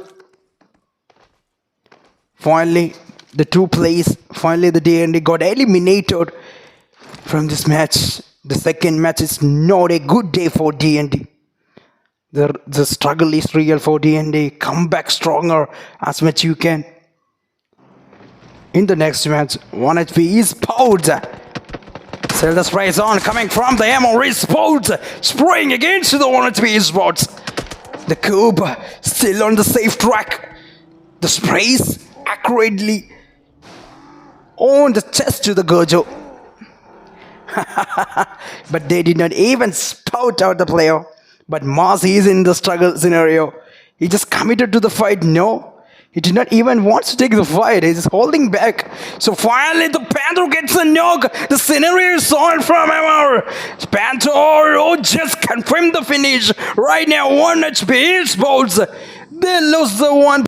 Finally, the 2 plays. Finally, the D&D got eliminated from this match. The second match is not a good day for D&D. The struggle is real for D&D. Come back stronger as much you can. In the next match, 1 HP Esports. Still the sprays on coming from the MR Esports. Spraying against the 1 HP Esports. The Cube still on the safe track. The sprays accurately on the chest to the Gojo. But they did not even spout out the player. But Mars is in the struggle scenario. He just committed to the fight. No. He did not even want to take the fight. He's holding back. So finally the Panther gets a knock. The scenario is on from MR. Panther just confirmed the finish. Right now 1 HP Esports. They lost the 1.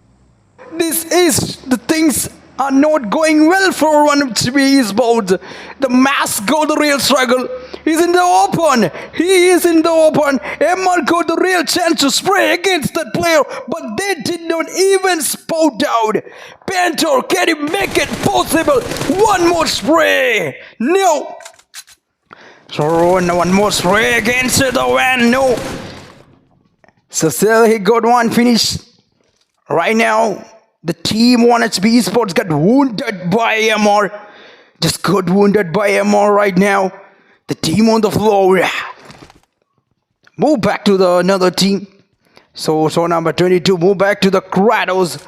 This is the things are not going well for 1 HP Esports. The mask got the real struggle. He's in the open. He is in the open. MR got the real chance to spray against that player, but they did not even spout out. Panther, can he make it possible? 1 more spray. No. So 1 more spray against the van. No. So still he got 1 finish. Right now, the team 1 HP Esports got wounded by MR. Just got wounded by MR right now. The team on the floor. Move back to the another team. So number 22. Move back to the Kratos.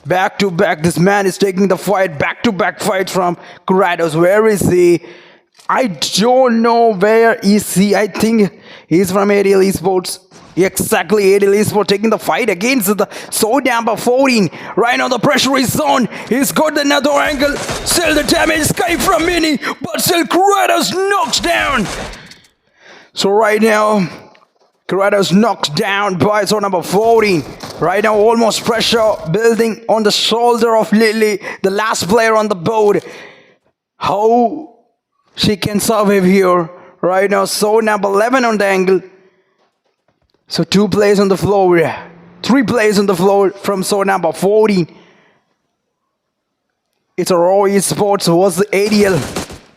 Back to back. This man is taking the fight. Back to back fight from Kratos. Where is he? I don't know where is he. I think he's from Aerial Esports. Exactly, Aerial Esports taking the fight against the Sword number 14. Right now the pressure is on. He's got another angle. Still the damage escape from Mini, but still Kratos knocks down. So right now, Kratos knocked down by zone number 14. Right now, almost pressure building on the shoulder of Lily, the last player on the board. How she can survive here. Right now, zone number 11 on the angle. So 2 players on the floor. 3 players on the floor from zone number 14. It's a Raw Esports was Ariel.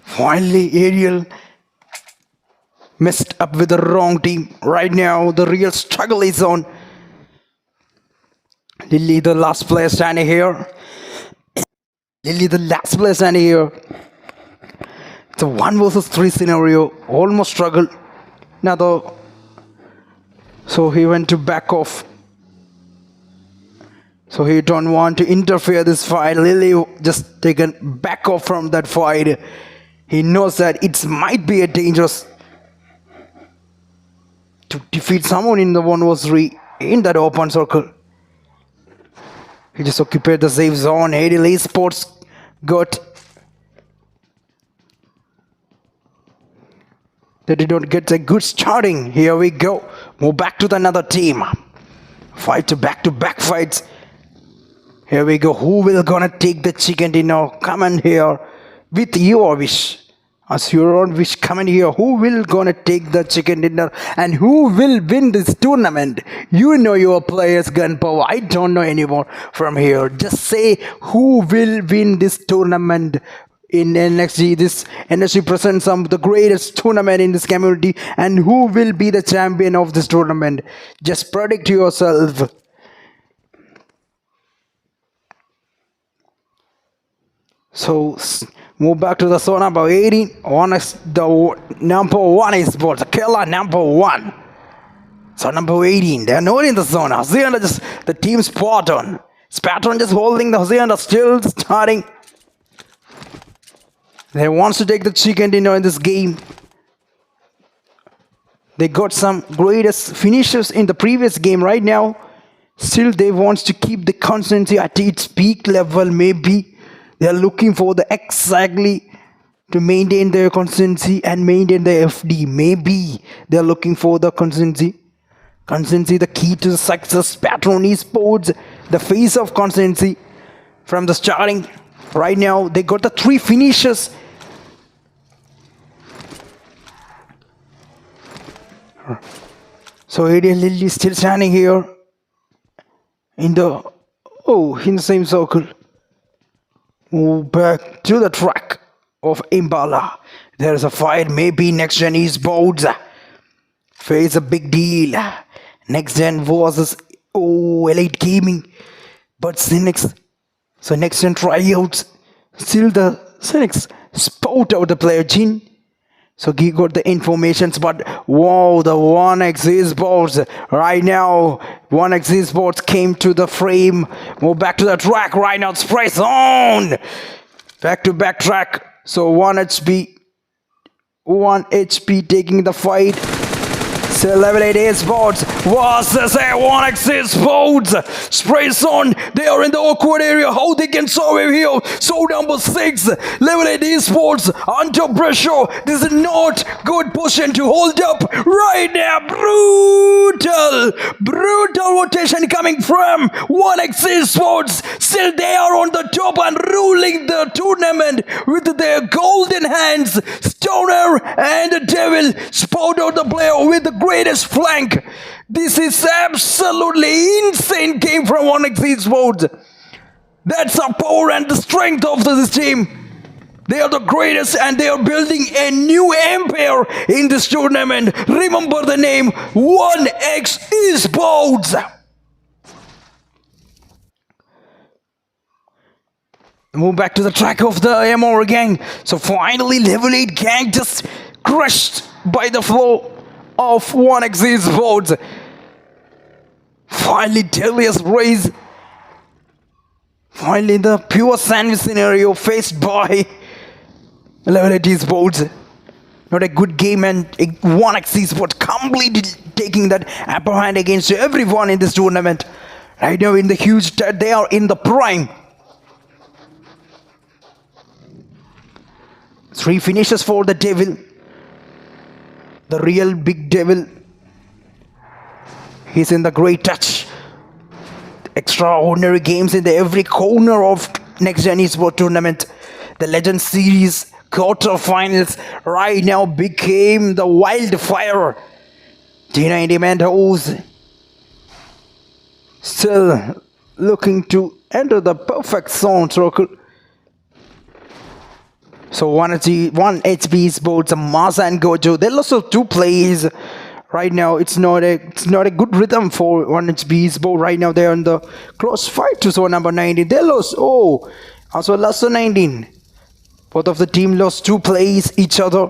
Finally, Ariel messed up with the wrong team. Right now, the real struggle is on. Lily, the last player standing here. Lily, the last player standing here. It's a 1 versus 3 scenario. Almost struggled. Now, though. So he went to back off. So he don't want to interfere this fight. Lily just taken back off from that fight. He knows that it might be a dangerous to defeat someone in the 1 versus 3 in that open circle. He just occupied the safe zone. Ariel Esports got. They did not get a good starting. Here we go. Move back to another team. Fight to back fights. Here we go. Who will gonna take the chicken dinner? Come in here with your wish. As your own wish, come in here. Who will gonna take the chicken dinner and who will win this tournament? You know your players, Gunpower. I don't know anymore from here. Just say who will win this tournament in NXG. This NXG presents some of the greatest tournament in this community, and who will be the champion of this tournament? Just predict yourself. So move back to the zone number 18. The number 1 is sports. Killer number 1. So number 18. They're not in the zone. Hacienda just the team Spartan. Spartan just holding the Hacienda still starting. They wants to take the chicken dinner in this game. They got some greatest finishers in the previous game right now. Still they wants to keep the consistency at its peak level. Maybe they are looking for the exactly to maintain their consistency and maintain their FD. Maybe they are looking for the consistency. Consistency, the key to the success. Patron Esports, the face of consistency from the starting. Right now, they got the 3 finishers. So Ariel Lily is still standing here in the same circle. Move back to the track of Imbala. There's a fight. Maybe Next Gen Esports face a big deal. Next Gen versus Elite Gaming. But Cynics. So Next Gen tryouts. Still the Cynics spout out the player Jin. So he got the informations, but wow, the 1x Esports right now. 1x Esports came to the frame. Move back to the track right now. Spray zone. Back to back track. So 1 HP taking the fight. So level 8 Esports versus a 1x Esports. Spray zone. They are in the awkward area. How they can survive here? So number 6, level 8 Esports under pressure. This is not good position to hold up right now. Brutal rotation coming from 1x Esports. Still they are on the top and ruling the tournament with their golden hands. Stoner and the Devil spout out the player with the greatest flank. This is absolutely insane game from 1x Esports. That's the power and the strength of this team. They are the greatest and they are building a new empire in this tournament. Remember the name 1x Esports. Move back to the track of the MR gang. So finally level 8 gang just crushed by the flow of 1x Esports. Finally Delius raise. Finally the pure sandwich scenario faced by level 8 Esports. Not a good game, and 1x Esports completely taking that upper hand against everyone in this tournament. Right now in the huge, they are in the prime. 3 finishes for the Devil. The real big Devil. He's in the great touch. Extraordinary games in every corner of Next Gen Esports Tournament. The Legend Series quarterfinals right now became the wildfire. D90 Mentos still looking to enter the perfect zone circle. So one HP Esports, Masa and Gojo, they lost 2 plays. Right now, it's not a good rhythm for 1HP Esports. Right now, they're in the close fight to zone number 19. They lost. Oh, also lost to 19. Both of the team lost 2 plays each other.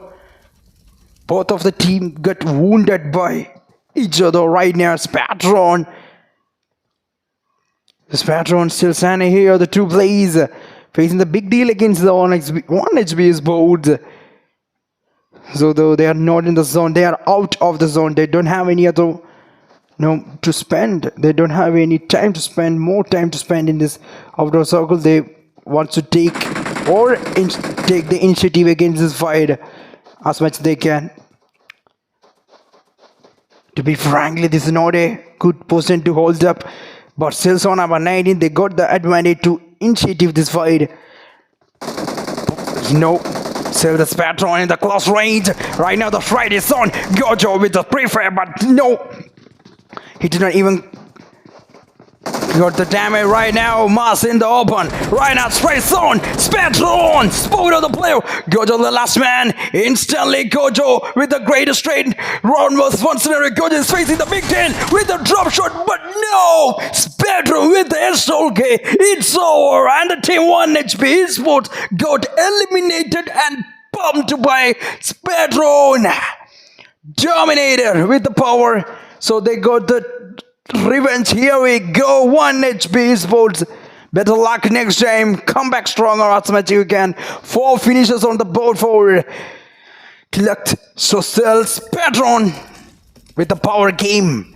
Both of the team got wounded by each other right now. Spatron still standing here. The 2 plays facing the big deal against the 1HP Esports. So though they are not in the zone, they are out of the zone. They don't have any other to spend. They don't have any time to spend, more time to spend in this outdoor circle. They want to take the initiative against this fight as much as they can. To be frankly, this is not a good position to hold up. But still on number 19, they got the advantage to initiate this fight. No. Still the Spatron in the close range. Right now the fight is on. Gojo with the pre-fire, but no. He did not even got the damage right now. Mas in the open. Right now straight zone. Spatron. Spot of the player. Gojo the last man. Instantly Gojo with the greatest straight. Round was one scenario. Gojo is facing the Big Ten with the drop shot, but no. Spatron with the SLK. It's over. And the team 1HP Esports got eliminated and bumped by Spatron. Dominated with the power. So they got the revenge. Here we go. 1HP Esports. Better luck next time. Come back stronger as much as you can. 4 finishes on the board for Clucked. So still Spatron with the power game.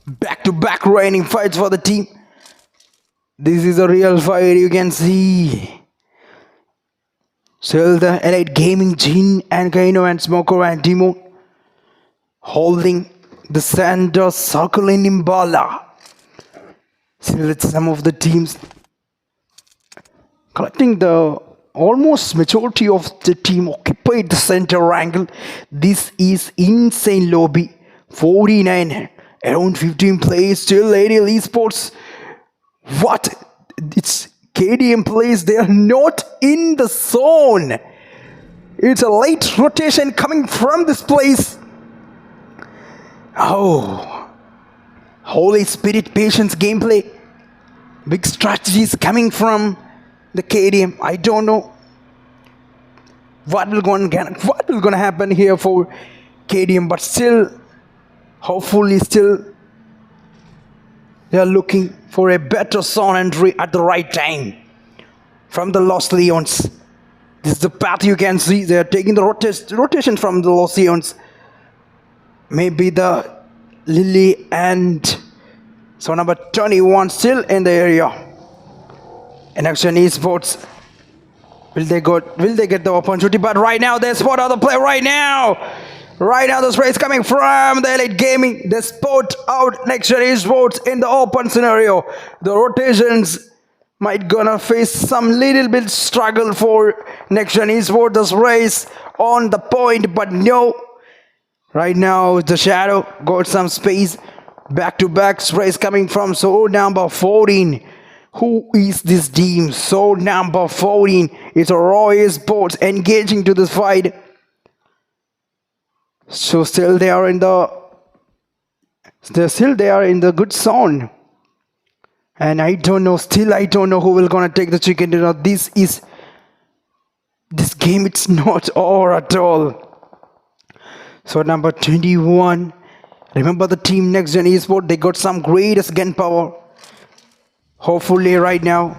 Back-to-back reigning fights for the team. This is a real fight, you can see. Still the Elite Gaming, Jin and Kaino and Smoker and Timo holding the center circle in Imbala. Still it's some of the teams collecting the almost majority of the team occupied the center angle. This is insane lobby. 49, around 15 players, still ADL Esports. What? It's KDM players, they are not in the zone. It's a late rotation coming from this place. Oh, Holy Spirit Patience gameplay. Big strategies coming from the KDM. I don't know what will going to happen here for KDM, but still, hopefully, still they are looking for a better zone entry at the right time from the Lost Leons. This is the path you can see. They are taking the rotation from the Lost Leons. Maybe the Lily and so number 21 still in the area. And Action Esports, will they get the opportunity? But right now they spot out the play right now. Right now the spray is coming from the Elite Gaming. They spot out Next Gen Esports in the open scenario. The rotations might gonna face some little bit struggle for Next Gen Esports. This race on the point, but no. Right now the Shadow got some space. Back-to-back sprays coming from sword number 14. Who is this team? Sword number 14. It's a Roy Esports engaging to this fight. So still they are in the good zone. And I don't know who will gonna take the chicken dinner. This game, it's not over at all. So number 21. Remember the team Next Gen Esports, they got some greatest gun power. Hopefully right now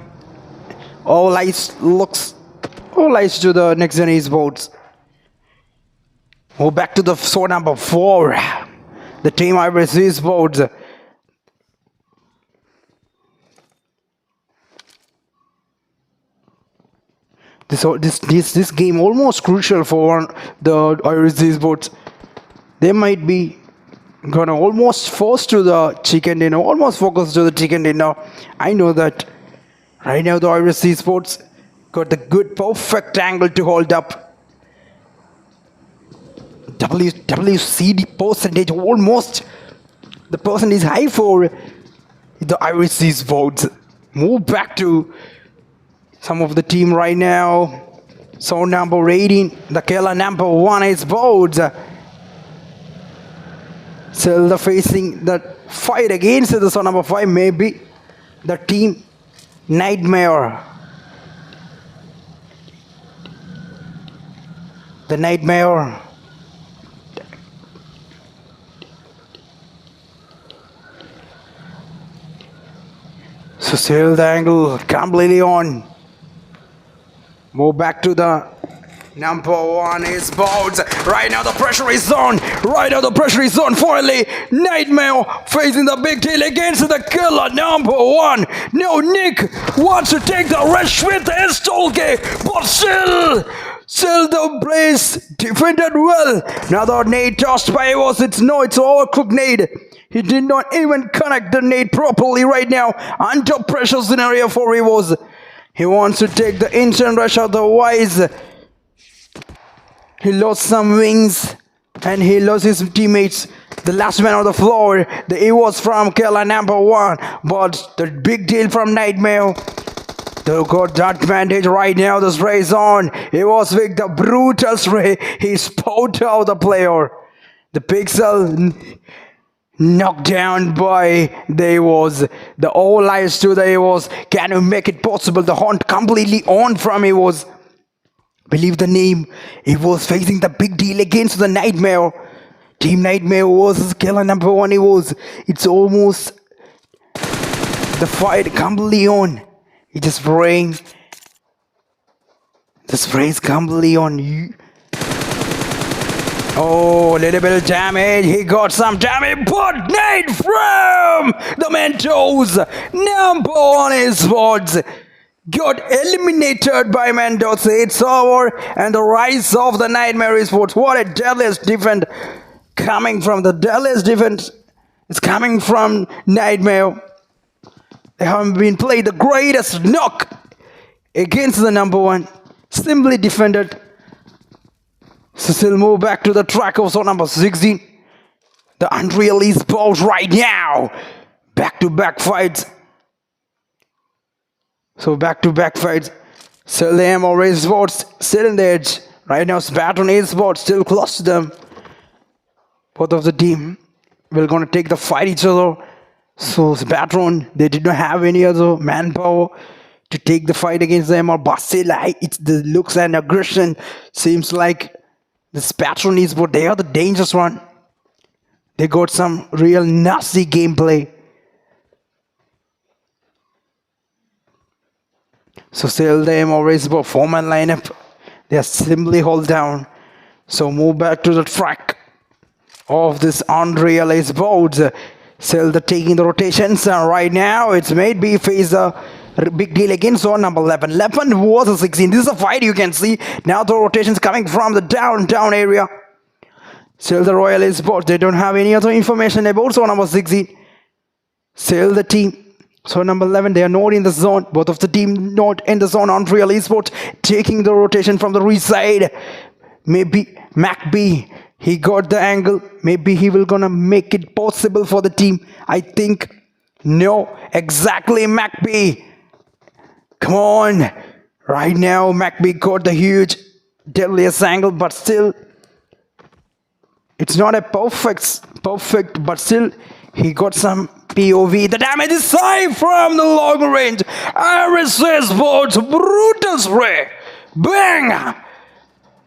all eyes to the Next Gen Esports. Go back to the sword number 4. The team Iris Esports. This game almost crucial for the Iris Esports. They might be gonna almost force to the chicken dinner, almost focus to the chicken dinner. I know that right now the Iris Esports got the good perfect angle to hold up. WCD percentage almost. The percentage is high for the Iris Esports. Move back to some of the team right now. So number 18, the killer number 1 is Boards. So they're facing the fight against the so number 5, maybe the team Nightmare. The Nightmare. So still the angle completely on. Move back to the number 1 is Boards. Right now the pressure is on. Finally, Nightmare facing the big deal against the killer number 1. No, Nick wants to take the rush with his toolkit, but still the place defended well. Another nade tossed by Evos. It's overcooked nade. He did not even connect the nade properly right now. Under pressure scenario for Evos. He wants to take the instant rush, otherwise he lost some wings and he lost his teammates. The last man on the floor, it was from Killer number 1, but the big deal from Nightmare. They got that advantage right now. The spray is on. It was with the brutal spray. He spouted out the player. The pixel knocked down by the all eyes to the can you make it possible? The hunt completely on from believe the name. He was facing the big deal against the Nightmare. Team Nightmare versus killer number 1. It's almost the fight completely on. He just spraying. The spray is completely on you. Oh, little bit of damage. He got some damage, but nade from the Mentos. Number 1 is Swords. Got eliminated by Mentos. It's over. And the rise of the Nightmare Esports. What a deadliest defense coming from the deadliest defense. It's coming from Nightmare. They haven't been played the greatest knock against the number 1. Simply defended. So still move back to the track of zone number 16. The Unreal Esports right now. Back-to-back fights. So back-to-back fights. Still the MO Esports still in the edge. Right now Spartan Esports still close to them. Both of the team will gonna take the fight each other. So Spartan, they did not have any other manpower to take the fight against them, or Basila. It's the looks and aggression. Seems like the Spartan Esports, they are the dangerous one. They got some real nasty gameplay. So still the MO Esports four-man lineup. They are simply hold down. So move back to the track of this Unreal Esports. Still the taking the rotations. Right now it's made B face a big deal against zone number 11. 11 versus 16. This is a fight you can see. Now the rotations coming from the downtown area. Still the Royal Esports. They don't have any other information about zone number 16. Still the team. So number 11, they are not in the zone. Both of the team not in the zone. Unreal Esports taking the rotation from the rear side. Maybe MacB. He got the angle. Maybe he will gonna make it possible for the team. I think. No. Exactly MacB. Come on. Right now MacB got the huge deadliest angle. But still. It's not a perfect. But still. He got some POV. The damage is high from the long range. Iris Esports. Brutal spray. Bang.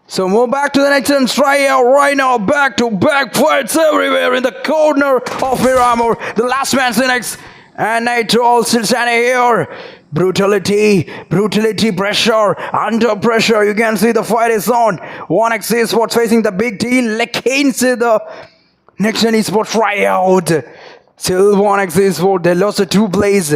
So move back to the next and try out right now. Back-to-back fights everywhere in the corner of Miramar. The last man next. And Nitro still standing here. Brutality, pressure, under pressure. You can see the fight is on. 1x Esports facing the big deal against the next gen Esports tryout. Still 1x Esports. They lost the 2 plays.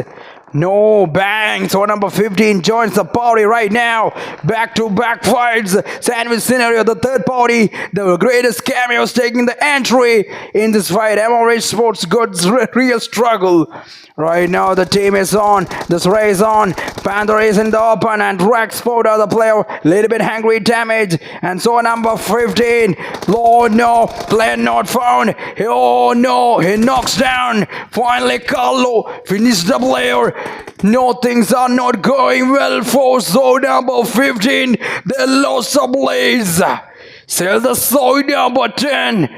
No, bang. So number 15 joins the party right now. Back-to-back fights. Sandwich scenario, the third party. The greatest cameos taking the entry in this fight. MRH Sports Goods real struggle. Right now the team is on. This race on. Panther is in the open and Rex Porter the player. Little bit hungry damage. And so number 15. Lord no. Player not found. Oh no. He knocks down. Finally Carlo finished the player. No, things are not going well for zone number 15. They lost the blaze. Still the zone number 10.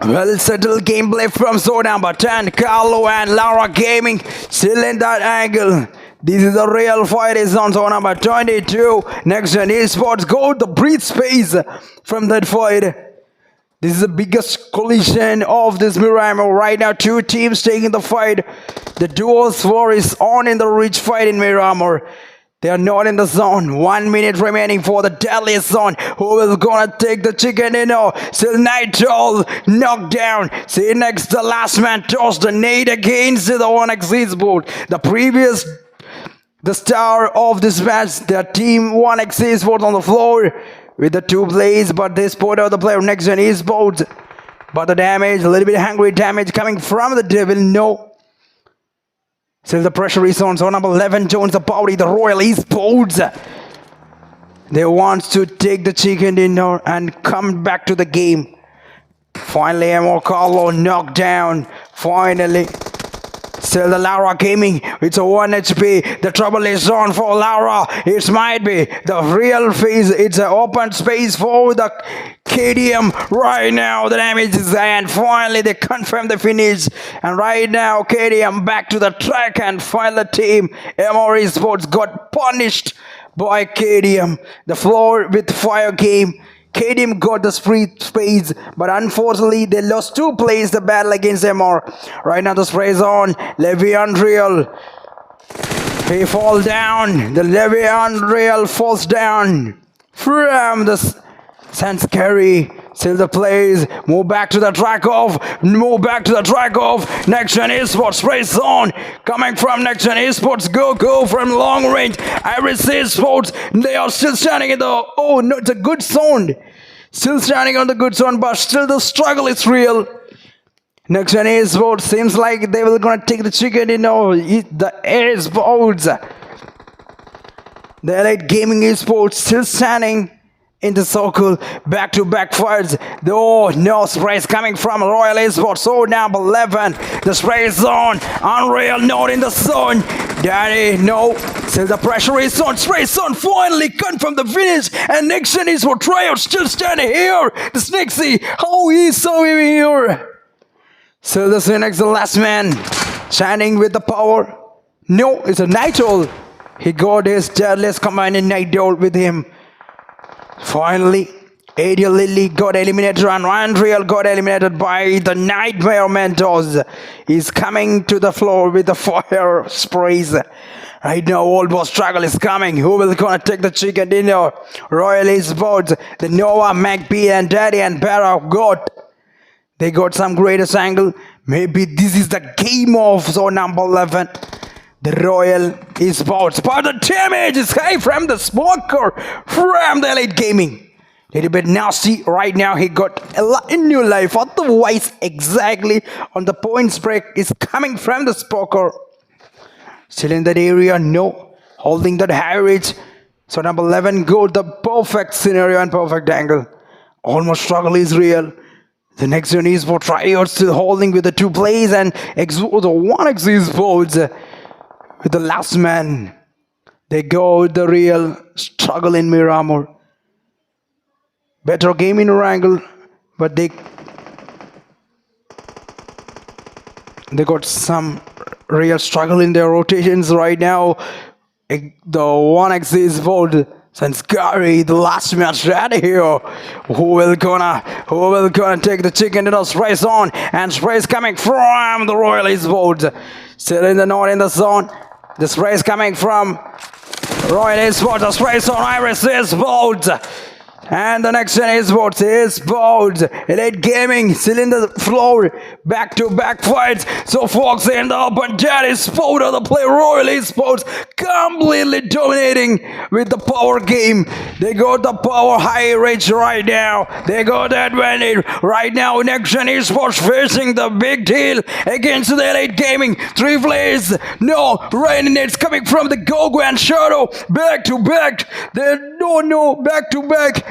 Well settled gameplay from zone number 10. Carlo and Lara Gaming still in that angle. This is a real fight is on zone number 22. Next gen esports go the breathe space from that fight. This is the biggest collision of this Miramar. Right now, two teams taking the fight. The duos war is on in the rich fight in Miramar. They are not in the zone. 1 minute remaining for the deadliest zone. Who is gonna take the chicken dinner? Still Nigel knocked down. See next the last man tossed the nade against the 1x board. The star of this match, the team 1x board on the floor. With the two plays, but they sport out the player next gen esports. But the damage, a little bit hungry damage coming from the devil, no. Still the pressure is on. So number 11 joins the party, the Royal Esports. They want to take the chicken dinner and come back to the game. Finally, Emo Carlo knocked down. Finally. Still the Lara Gaming, it's a 1 HP. The trouble is on for Lara. It might be the real phase. It's an open space for the KDM. Right now the damage is there and finally they confirm the finish. And right now KDM back to the track and finally the team MRE Sports got punished by KDM. The floor with fire game. KDM got the free space, but unfortunately they lost two plays the battle against MR. Right now the spray is on. Levy Unreal. He falls down. The Levy Unreal falls down from the Sanscary. Still the plays. Move back to the track off. Move back to the track off. Next Gen Esports race on. Coming from Next Gen Esports. Go from long range. Iris Esports. They are still standing in the... Oh no, it's a good zone. Still standing on the good zone, but still the struggle is real. Next Gen Esports seems like they were gonna take the chicken, you know, eat the Esports. The Elite Gaming Esports still standing in the circle, back-to-back fights. Oh no, spray is coming from Royal Esports. So number 11, the spray is on. Unreal not in the zone. Daddy, no. Still the pressure is on. Spray is on. Finally confirm the finish. And next gen is for tryout. Still standing here. The Snakesy. How he saw him here. So the Snakes, the last man, standing with the power. No, it's a Nightol. He got his deadliest command in Nightol with him. Finally, Ariel Lily got eliminated and Unreal got eliminated by the Nightmare Mentors. He's coming to the floor with the fire sprays. Right now, Old Boss struggle is coming. Who will gonna take the chicken dinner? Royal Esports, the Nova, MacB, and Daddy and Barra got. They got some greatest angle. Maybe this is the game of zone number 11. The Royal Esports, but the damage is high from the smoker from the Elite Gaming. Little bit nasty. Right now he got a new life. Otherwise, exactly on the points break is coming from the smoker. Still in that area, no. Holding that high reach. So number 11 got the perfect scenario and perfect angle. Almost struggle is real. The next one is for tryouts still holding with the two plays and the 1x Esports. With the last man, they go the real struggle in Miramar. Better game in Wrangle, but they got some real struggle in their rotations right now. The 1x Esports since Gary, the last match out of here. Who will gonna take the chicken dinner? Sprays on and sprays coming from the Royal Esports. Still in the north in the zone. The spray is coming from Royal Esports. The spray is on Iris Esports. And the next one is what is Bold. Elite Gaming still in the floor. Back to back fights. So Fox in the open. Daddy Sport of the play. Royal Esports completely dominating with the power game. They got the power high reach right now. They got the advantage right now. Next Gen Esports facing the big deal against the Elite Gaming. 3 plays. No, raining it's coming from the Gogo and Shadow. Back to back. They don't know. Back to back.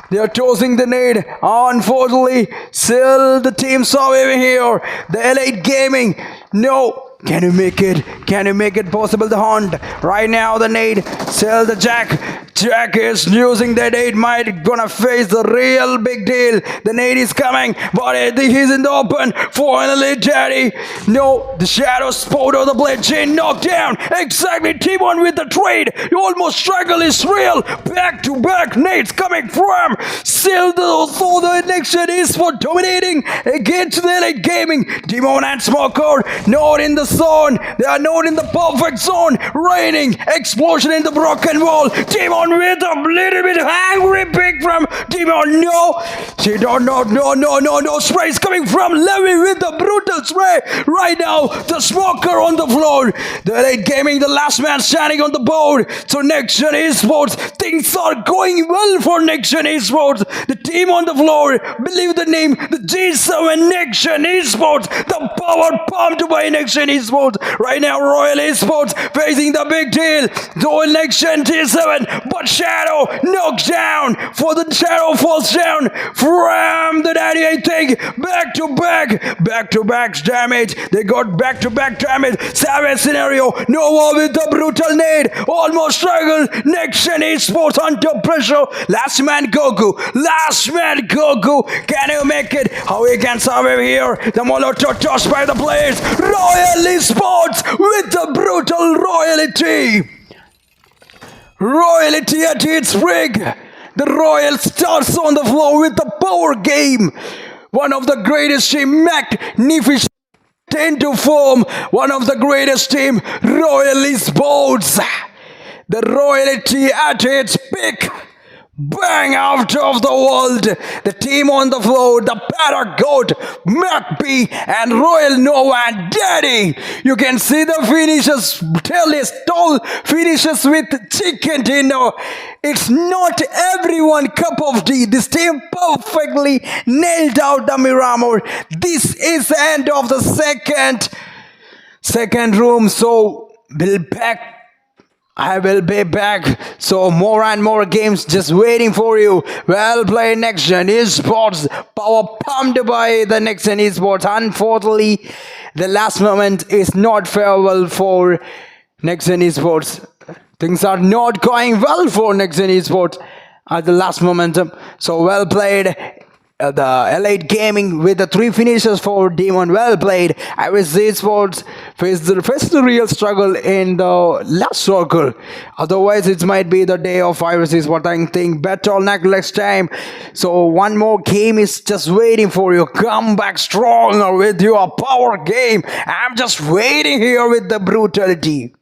They are tossing the nade. Unfortunately, still the team surviving here. The Elite Gaming. No. Can you make it? Can you make it possible to hunt? Right now, the nade. Still the Jack. Jack is using the nade. Might gonna face the real big deal. The nade is coming, but he's in the open. Finally, Daddy. No, the Shadow Sport of the blade chain knocked down. Exactly, T1 with the trade. You almost struggle is real. Back to back nades coming from. Still the next gen is for dominating against the Elite Gaming. Demon and Smoker not in the zone. They are not in the perfect zone. Raining explosion in the broken wall. Demon with a little bit angry pick from Demon. No, she don't know. No sprays coming from Levy with the brutal spray. Right now, the Smoker on the floor. The Elite Gaming, the last man standing on the board. So Next Gen Esports, things are going well for Next Gen Esports. The team on the floor, believe the name, the G7 Next Gen Esports. The power pumped by Next Gen Esports. Right now, Royal Esports facing the big deal. The Next Gen T7, but Shadow knocks down. For the Shadow falls down from the Daddy, I think. Back to back damage. They got back to back damage. Savage scenario. Nova with the brutal nade. Almost struggled. Next Gen Esports under pressure. Last man Goku. Can you make it? How he can survive here? The Molotov tossed by the players. Royal Esports with the brutal royalty. Royalty at its rig. The Royal starts on the floor with the power game. One of the greatest team, magnificent into form. One of the greatest team, Royal Esports. The royalty at its peak. Bang out of the world. The team on the floor, the Paragoat, MacB, and Royal Nova and Daddy. You can see the finishes, tall finishes with chicken dinner. It's not everyone cup of tea. This team perfectly nailed out the Miramar. This is the end of the second room. So we'll back. I will be back. So more and more games just waiting for you. Well played Next Gen Esports. Power pumped by the Next Gen Esports. Unfortunately, the last moment is not favorable for Next Gen Esports. Things are not going well for Next Gen Esports at the last momentum. So well played. The Elite Gaming with the 3 finishes for Demon. Well played. Iris Esports faced the real struggle in the last circle. Otherwise, it might be the day of Iris Esports. I think better next time. So one more game is just waiting for you. Come back stronger with your power game. I'm just waiting here with the brutality.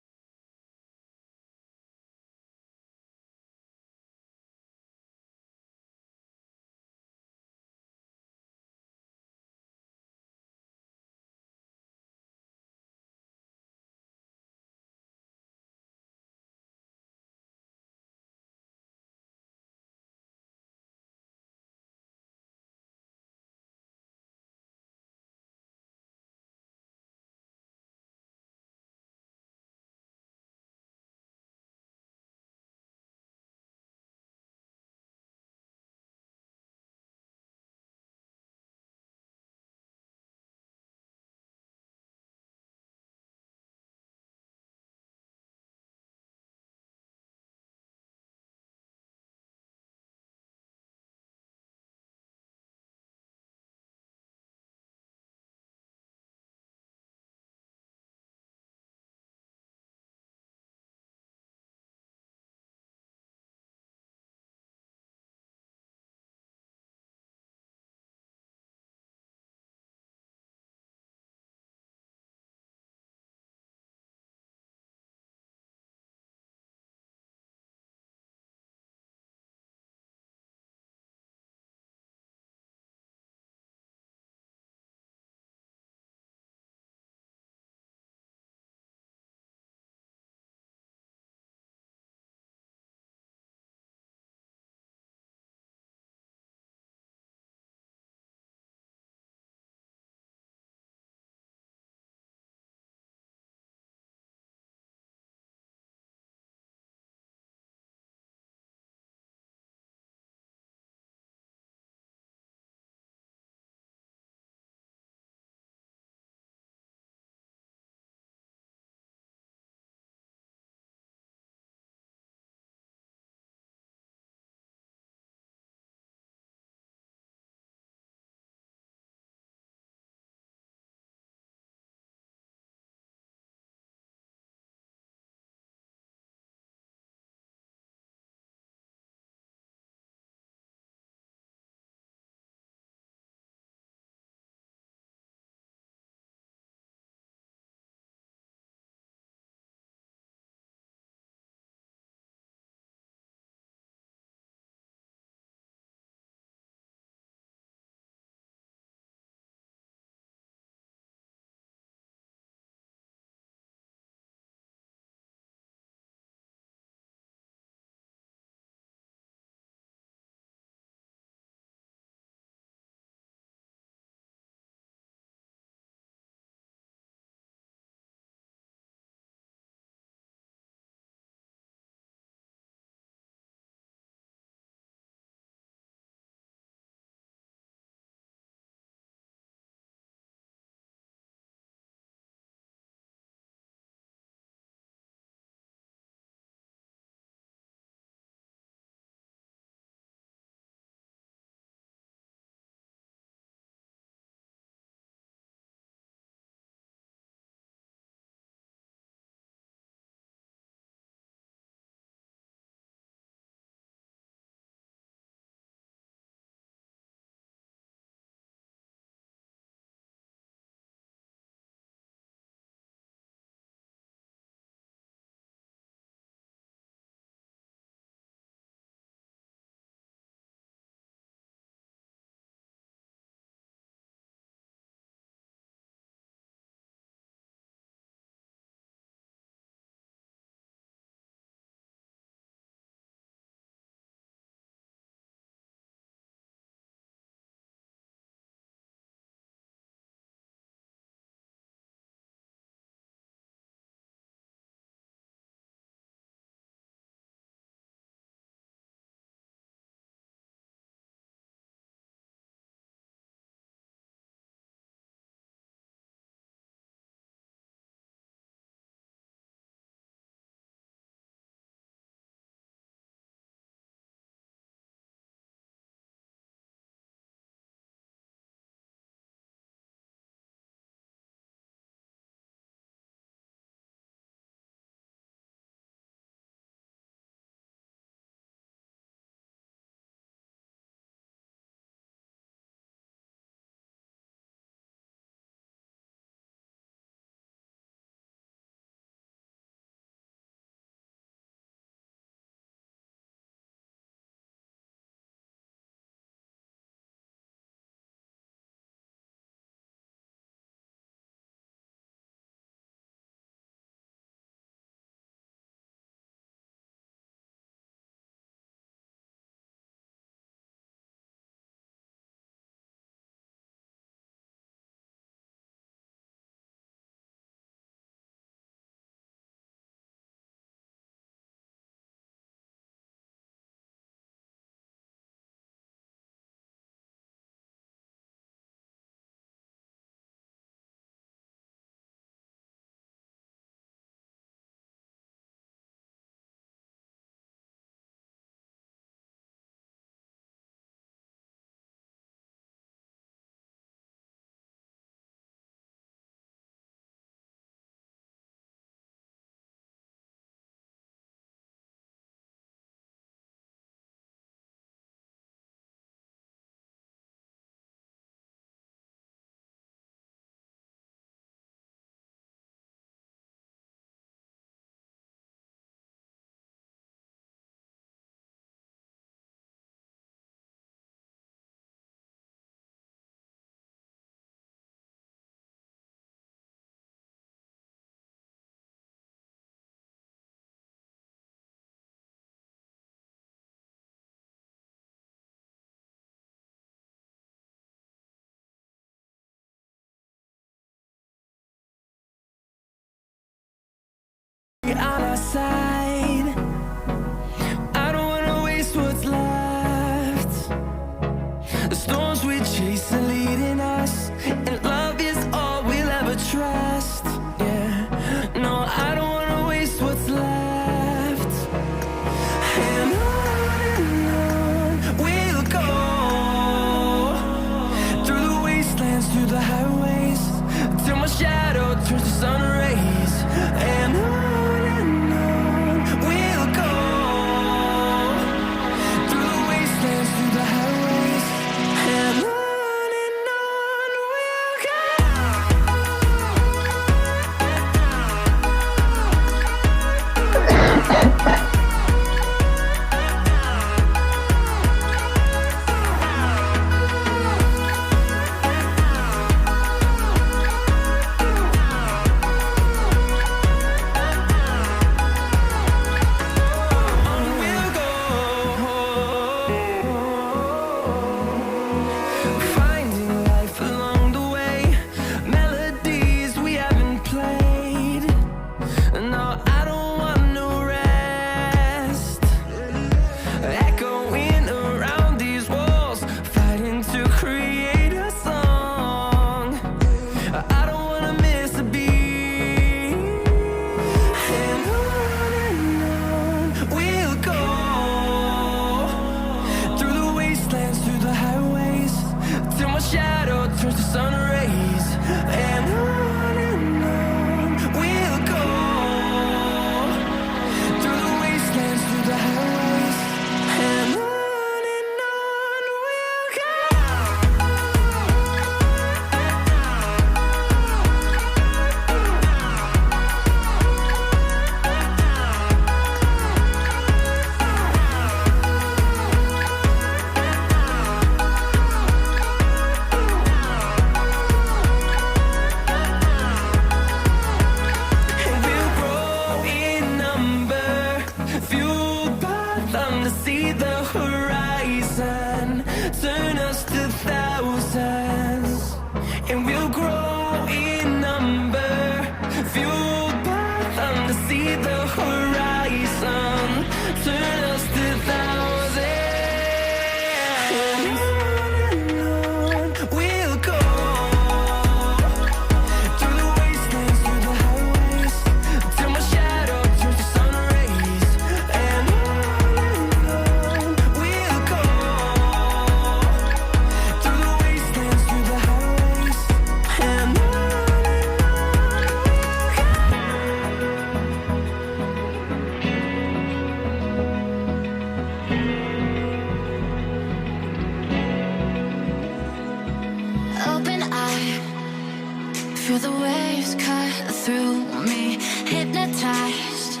Feel the waves cut through me, hypnotized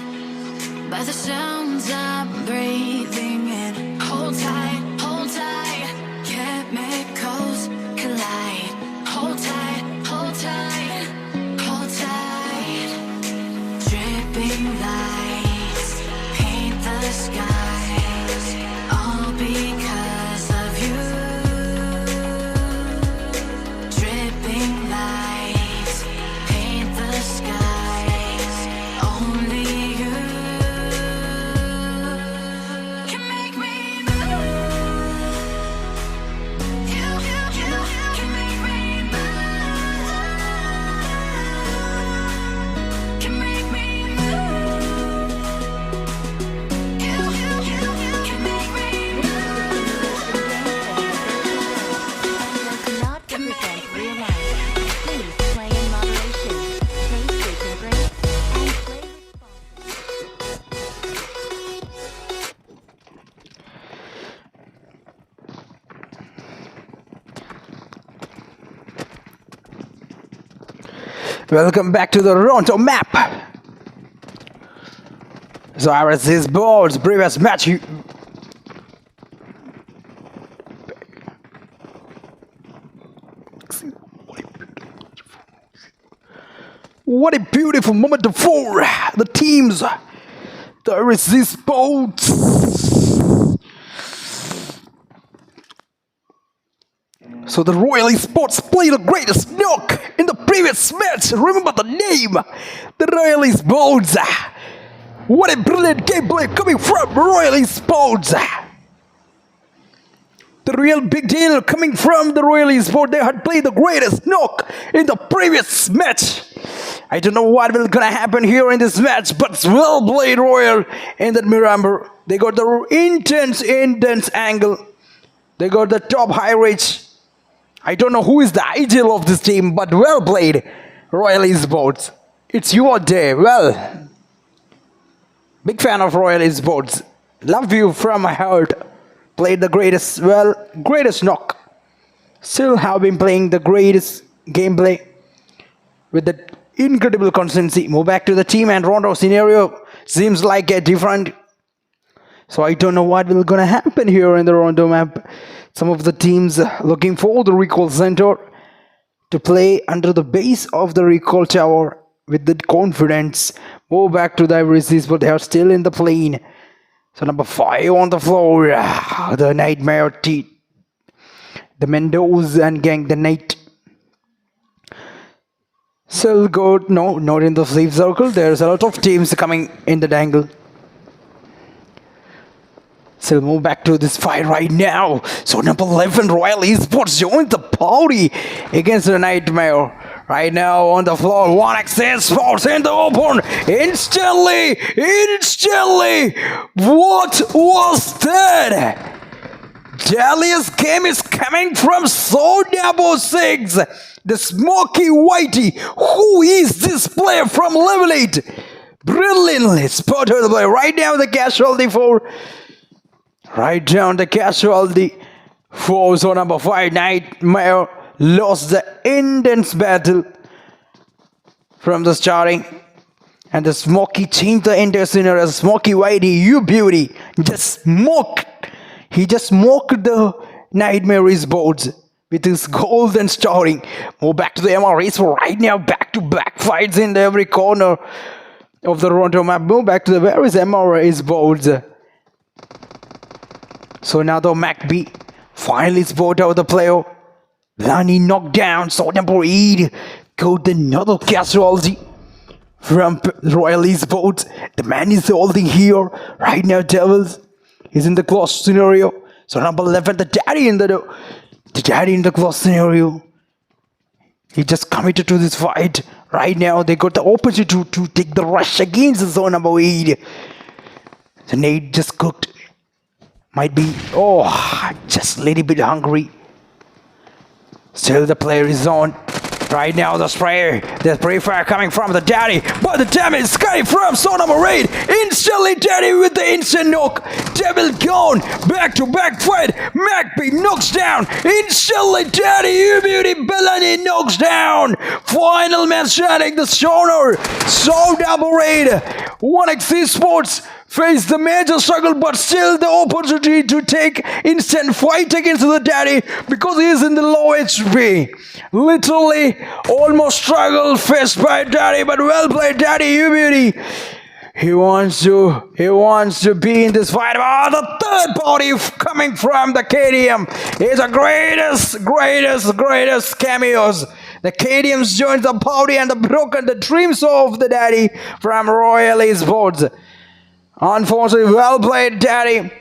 by the sounds I'm breathing in. Hold tight, chemicals collide. Hold tight, hold tight, hold tight. Dripping lights paint the skies, all because of you. Dripping lights paint the skies, only you can make me move. You can make me move. Can make me move. You can make me Does not represent real life. Please play in moderation. Take frequent breaks and play responsibly. Welcome back to the Toronto map. So I was this board's previous match. What a beautiful moment for the teams. There is this boat. So the Royal Esports play the greatest knock in the previous match. Remember the name, the Royal Esports. What a brilliant gameplay coming from Royal Esports. The real big deal coming from the Royal Esports. They had played the greatest knock in the previous match. I don't know what will gonna happen here in this match, but it's well played Royal in that Miramar. They got the intense angle. They got the top high reach. I don't know who is the ideal of this team, but well played, Royal Esports. It's your day. Well, big fan of Royal Esports. Love you from my heart. Played the greatest knock. Still have been playing the greatest gameplay with the incredible consistency. Move back to the team and Toronto scenario seems like a different. So I don't know what will gonna happen here in the Toronto map. Some of the teams looking for the recall center to play under the base of the recall tower with the confidence. Move back to the Ivories, but they are still in the plane. So number 5 on the floor, the Nightmare T, the Mendoza and gang, the Knight. Still good, no, not in the safe circle. There's a lot of teams coming in the angle. So move back to this fight right now. So number 11 Royal Esports joined the party against the Nightmare. Right now on the floor, 1xN Sports in the open. Instantly. What was that? Dahlia's game is coming from Sonabo 6. The Smoky Whitey. Who is this player from level 8? Brilliantly spotted the play. Right now the casualty for. Right down the casualty for zone number 5. Nightmare lost the intense battle from the starting. And the Smoky changed the entire scenario. Smoky Whitey, you beauty. He just smoked the Nightmare boards with his golden starting. Move back to the MREs for right now. Back-to-back fights in every corner of the Toronto map. Move back to the various MREs boards. So now the MacB finally spot out the player. Lani knocked down. So number 8 got another casualty from Royal Esports. The man is holding here. Right now Devils is in the close scenario. So number 11, the daddy in the close scenario. He just committed to this fight. Right now they got the opportunity to take the rush against the zone number 8. The Nate just cooked. Might be, just a little bit hungry. Still the player is on. Right now, the spray fire coming from the daddy, but the damage is coming from zone number 8. Instantly, daddy with the instant knock. Devil gone. Back-to-back fight. McBee knocks down. Instantly, daddy, you beauty, Bellany knocks down. Final man standing, the Stoner. Zone number 8. 1x Sports face the major struggle, but still the opportunity to take instant fight against the daddy because he is in the low HP. Literally almost struggle faced by daddy, but well played, daddy, you beauty. He wants to be in this fight. Oh, the third party coming from the KDM is the greatest cameos. The KDMs joins the party and the broken the dreams of the daddy from Royal Esports. Unfortunately, well played, daddy.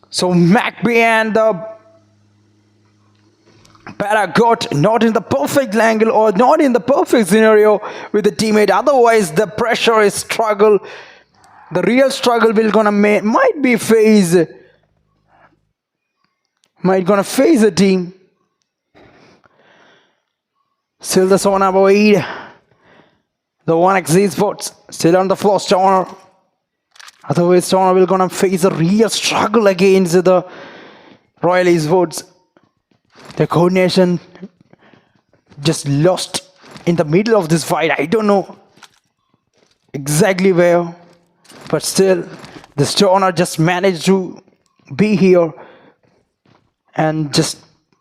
So McBee and the Para got not in the perfect angle or not in the perfect scenario with the teammate. Otherwise, the pressure is struggle. The real struggle will might face the team. Still the zone number 8. The 1x Esports still on the floor. Stoner. Otherwise, Stoner will face a real struggle against the Royal Esports. The coordination just lost in the middle of this fight. I don't know exactly where, but still, the Stoner just managed to be here and just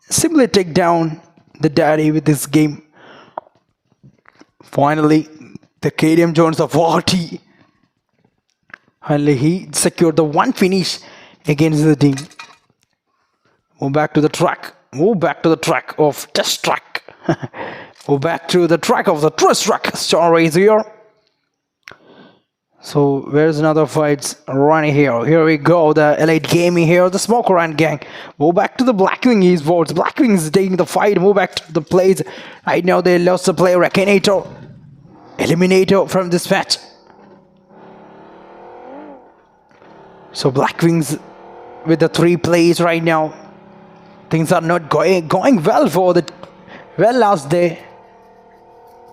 simply take down the daddy with this game. Finally, the KDM joins the 40. Finally, he secured the one finish against the team. Move back to the track. Move back to the track of test track. Move back to the track of the test track. Stoner is here. So where's another fight running here? Here we go. The Elite Gaming here. The Smoker and gang. Move back to the Blackwing Esports. Blackwing is taking the fight. Move back to the plays. Right now they lost the player Akinator. Eliminator from this match. So Blackwings with the 3 plays right now. Things are not going well for the as they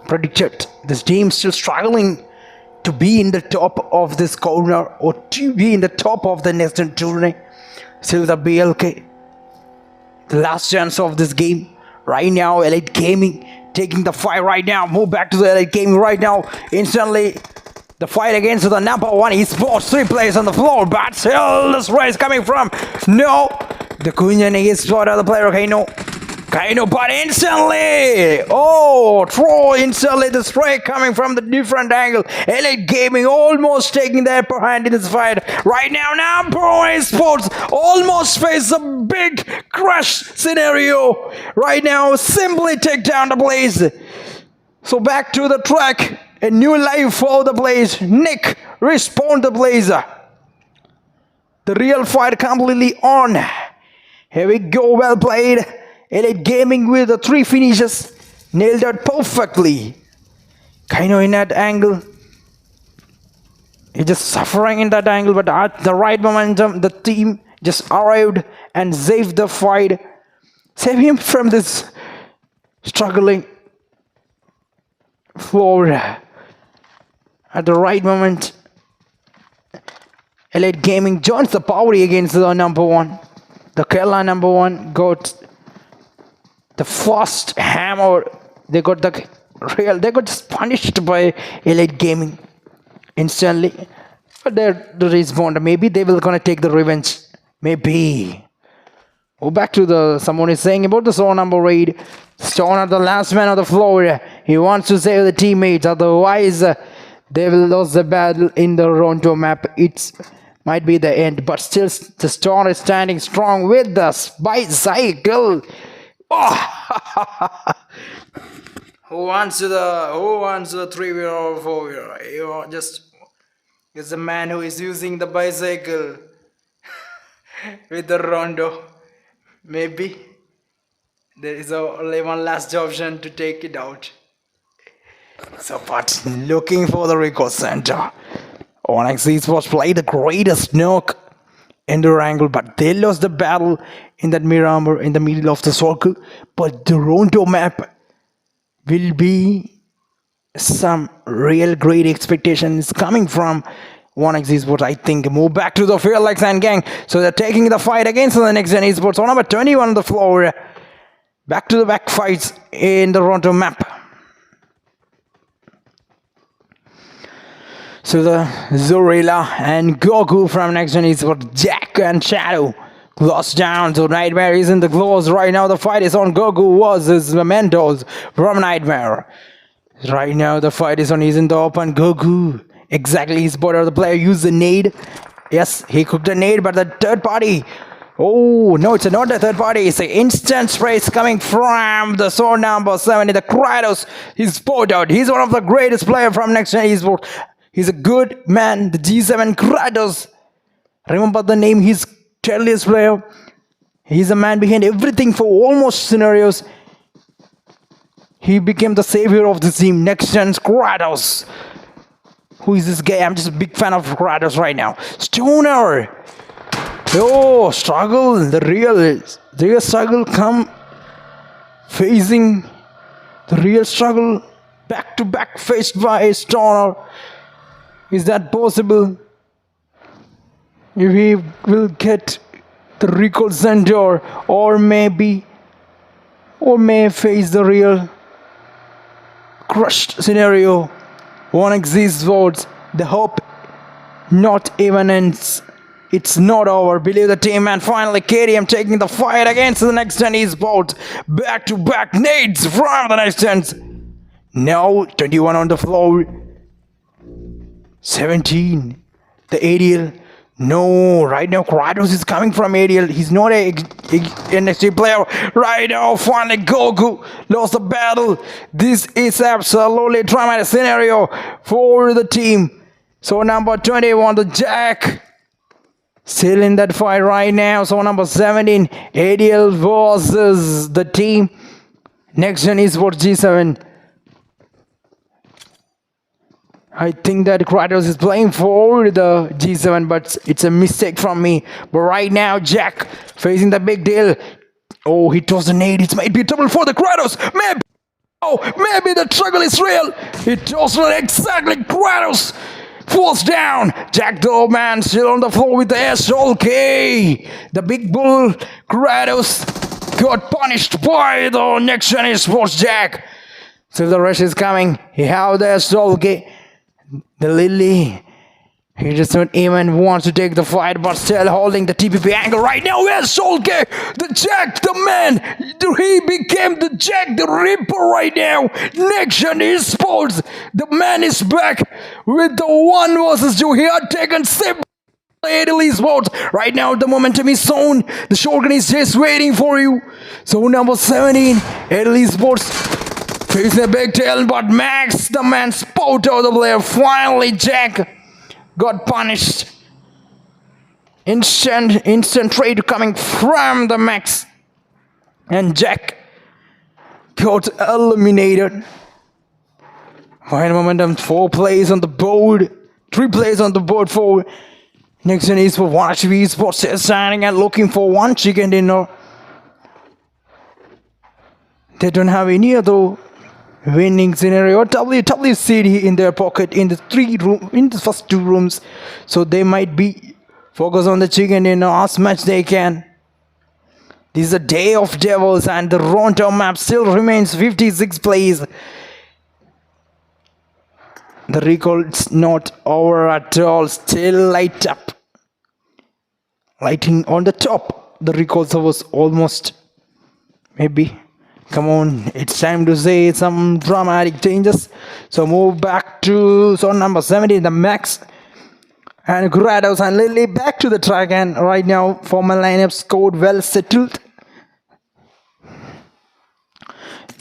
predicted. This team still struggling to be in the top of this corner or to be in the top of the next tournament. Still the BLK. The last chance of this game. Right now, Elite Gaming taking the fight right now. Move back to the Elite Gaming right now. Instantly, the fight against the number 1 Esports. 3 players on the floor, but still this race coming from the Kunyan Esports, the player Kaino, but instantly, throw instantly the spray coming from the different angle. Elite Gaming almost taking the upper hand in this fight. Right now, number 1 Esports almost face a big crush scenario. Right now, simply take down the Blaze. So back to the track. A new life for the Blaze. Nick, respawn the Blazer. The real fight completely on. Here we go, well played. Elite Gaming with the 3 finishes. Nailed it perfectly. Kaino in that angle. He's just suffering in that angle, but at the right momentum, the team just arrived and saved the fight. Save him from this struggling floor. At the right moment, Elite Gaming joins the party against the number 1. The Kerala number 1 got the first hammer. They got just punished by Elite Gaming instantly. But they're the respawn. Maybe they will gonna take the revenge. Maybe. Go back to someone is saying about the zone number 8. Stoner, the last man on the floor. He wants to save the teammates. Otherwise, they will lose the battle in the Ronto map. It might be the end, but still the Stoner is standing strong with the bicycle. Who wants the 3-wheeler or 4-wheeler? It's the man who is using the bicycle with the Rondo. Maybe there is only one last option to take it out. So, but looking for the record center. Onyx Esports played the greatest knock in the angle, but they lost the battle in that Miramar in the middle of the circle. But the Rondo map will be some real great expectations coming from 1x Esports. I think move back to the field like San Gang. So they're taking the fight against the next gen Esports. On number 21 on the floor. Back to the back fights in the Toronto map. So the Zorilla and Goku from next gen Esports. Jack and Shadow. Close down. So Nightmare is in the close right now. The fight is on Goku versus Mementos from Nightmare. Right now the fight is on. He's in the open. Goku. Exactly. His border. The player used the nade. Yes, he cooked a nade, but the third party. Oh, no, it's not the third party. It's the instant sprays coming from the sword number 70. The Kratos. He's spotted out. He's one of the greatest players from Next Gen Esports. He's a good man. The G7 Kratos. Remember the name. He's deadliest player. He's a man behind everything for almost scenarios. He became the savior of the team. Next Gen Kratos. Who is this guy? I'm just a big fan of Kratos right now. Stoner. Oh, struggle. The real struggle come facing the real struggle back to back faced by Stoner. Is that possible? If he will get the recall center, or may face the real crushed scenario. 1x Esports. The hope not even ends. It's not over. Believe the team. And finally KDM taking the fight against the next gen Esports. Back to back nades from the next gen. Now 21 on the floor. 17. The ADL. No, right now Kratos is coming from ADL. He's not a NXT player. Right now, finally Goku lost the battle. This is absolutely dramatic scenario for the team. So number 21, the Jack. Still in that fight right now. So number 17, ADL versus the team. Next Gen Esports G7. I think that Kratos is playing for the G7, but it's a mistake from me. But right now, Jack facing the big deal. Oh, he tossed a nade. It might be trouble for the Kratos. Maybe. Oh, maybe the struggle is real. He tossed it exactly. Kratos falls down. Jack the old man still on the floor with the SLK. The big bull Kratos got punished by the next gen Esports Jack. So the rush is coming. He have the SLK. The Lily, he just don't even want to take the fight, but still holding the TPP angle right now. Where's Solke? The Jack, the man. He became the Jack the Ripper right now. Next Gen Esports. The man is back with the 1 versus 2. He had taken sip. Italy Esports. Right now the momentum is on. The Shogun is just waiting for you. So number 17, Italy Esports. Facing a big tail, but Max, the man, spot out the player. Finally, Jack got punished. Instant trade coming from the Max. And Jack got eliminated. Fine momentum, 4 plays on the board. 3 plays on the board for next gen Esports. 1HV Esports is standing and looking for 1 chicken dinner. They don't have any other winning scenario. WCD in their pocket in the first 2 rooms, so they might be focused on the chicken dinner as much they can. This is a day of devils, and the Toronto map still remains 56 plays. The recall is not over at all. Still lighting on the top. The recall was almost maybe. Come on, it's time to say some dramatic changes. So move back to zone number 17, the Max. And Kratos and Lily back to the track. And right now, former lineup scored well settled.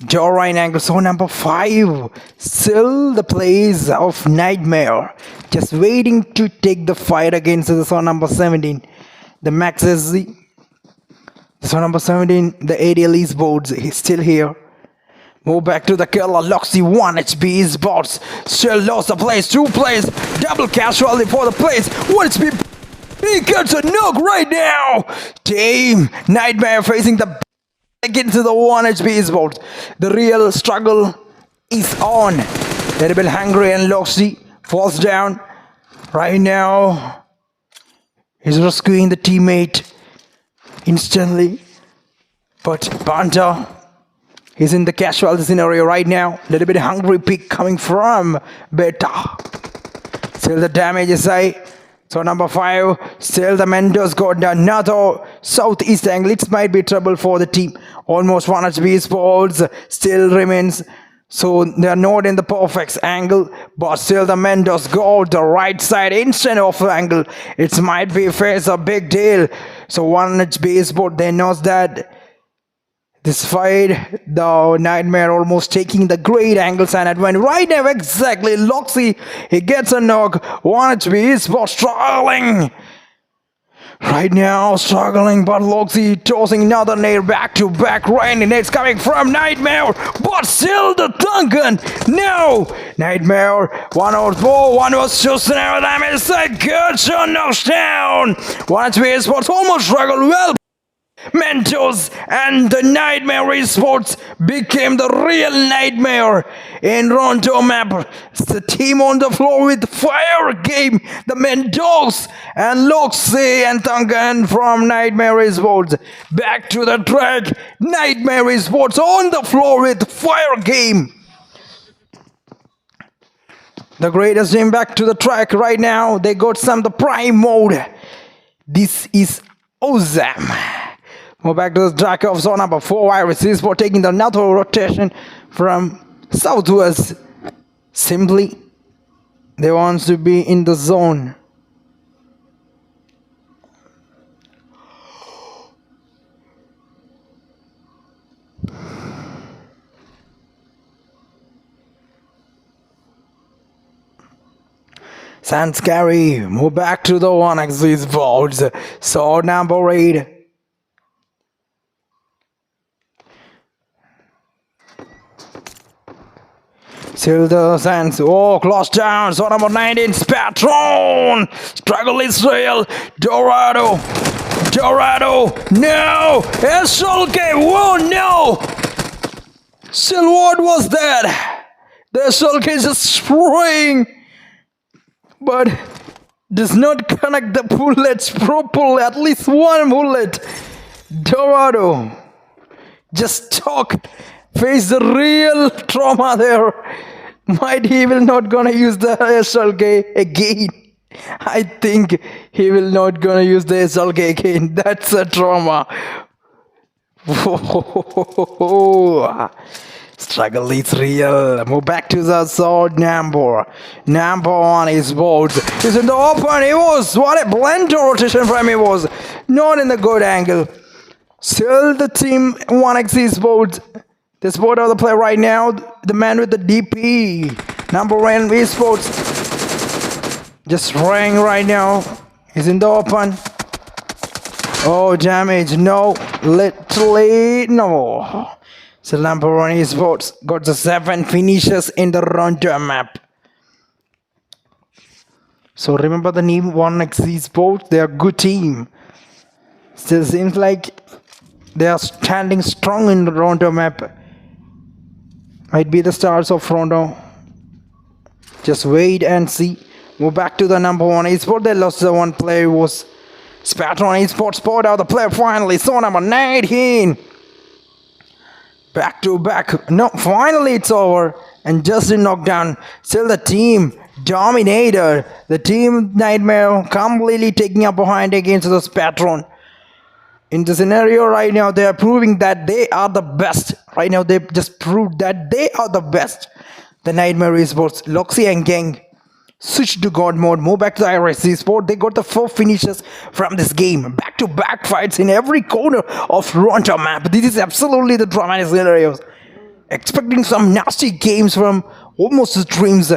Jaw right angle, zone number 5. Still the plays of Nightmare. Just waiting to take the fight against the zone number 17. The Max is the... So number 17, the ADL Esports, he's still here. Move back to the killer, Loxy 1 HP Esports. Still lost the place, 2 plays, double casualty for the place. 1 HP, he gets a knock right now. Team Nightmare facing the against the 1 HP Esports. The real struggle is on. Little bit hungry and Loxy falls down. Right now, he's rescuing the teammate instantly. But Panta, he's in the casualty scenario right now. Little bit hungry pick coming from Beta. Still the damage is high. So number 5, still the Mentos got another southeast angle. It might be trouble for the team. Almost 1 HP sports still remains. So they are not in the perfect angle. But still the Mentos got the right side instant of angle. It might be face a big deal. So 1 HP sport, they knows that. This fight, the Nightmare almost taking the great angles and advantage. Right now, exactly, Loxy, he gets a knock. 1 HP sport struggling. Right now, struggling, but Loxy tossing another nade back to back. Raining nades coming from Nightmare, but still the Duncan. No! Nightmare, 1 out 4, 1 was just now. That is a good shot, knocks down. 1 HP sports almost struggled well. Mentos and the Nightmare Esports became the real nightmare in Rondo map. It's the team on the floor with fire game. The Mentos and Loxy and Tangan from Nightmare Esports. Back to the track. Nightmare Esports on the floor with fire game. The greatest team back to the track right now. They got some the prime mode. This is awesome. We're back to the track of zone number 4. Iris for taking the another rotation from southwest. Simply, they want to be in the zone. Sanscary, move back to the 1x boards. So number 8. Still the Sands. Oh, close down. So number 19, Patron. Struggle is real. Dorado. No. SLK. Whoa, no. Still, what was that? The SLK is just spraying. But does not connect the bullets properly. At least 1 bullet. Dorado. Just talk. Face the real trauma there. Might he will not gonna use the SLK again. I think he will not gonna use the SLK again. That's a trauma. Struggle is real. Move back to the sword number 1 is bold. He's in the open. He was what a blender rotation from he was. Not in the good angle. Still the team 1x is bold. The sport of the play right now, the man with the DP, number 1 esports, just spraying right now. He's in the open. Oh, damage, no, literally no. So number 1 esports got the 7 finishes in the Rondo map. So remember the name 1x esports, they are a good team. Still seems like they are standing strong in the Rondo map. Might be the stars of Rondo. Just wait and see. Move back to the number 1 esport. They lost the 1 player was Patron Esports. Sport out the player finally. So number 19. Back to back. No, finally it's over. And just a knockdown. Still the team dominator. The team Nightmare completely taking up behind against the Patron. In the scenario right now, they are proving that they are the best. Right now, they just proved that they are the best. The Nightmare Esports, Loxy and Gang, switch to God mode, move back to the Iris Esport. They got the 4 finishes from this game. Back-to-back fights in every corner of Toronto map. This is absolutely the dramatic scenarios. Expecting some nasty games from almost the dreams.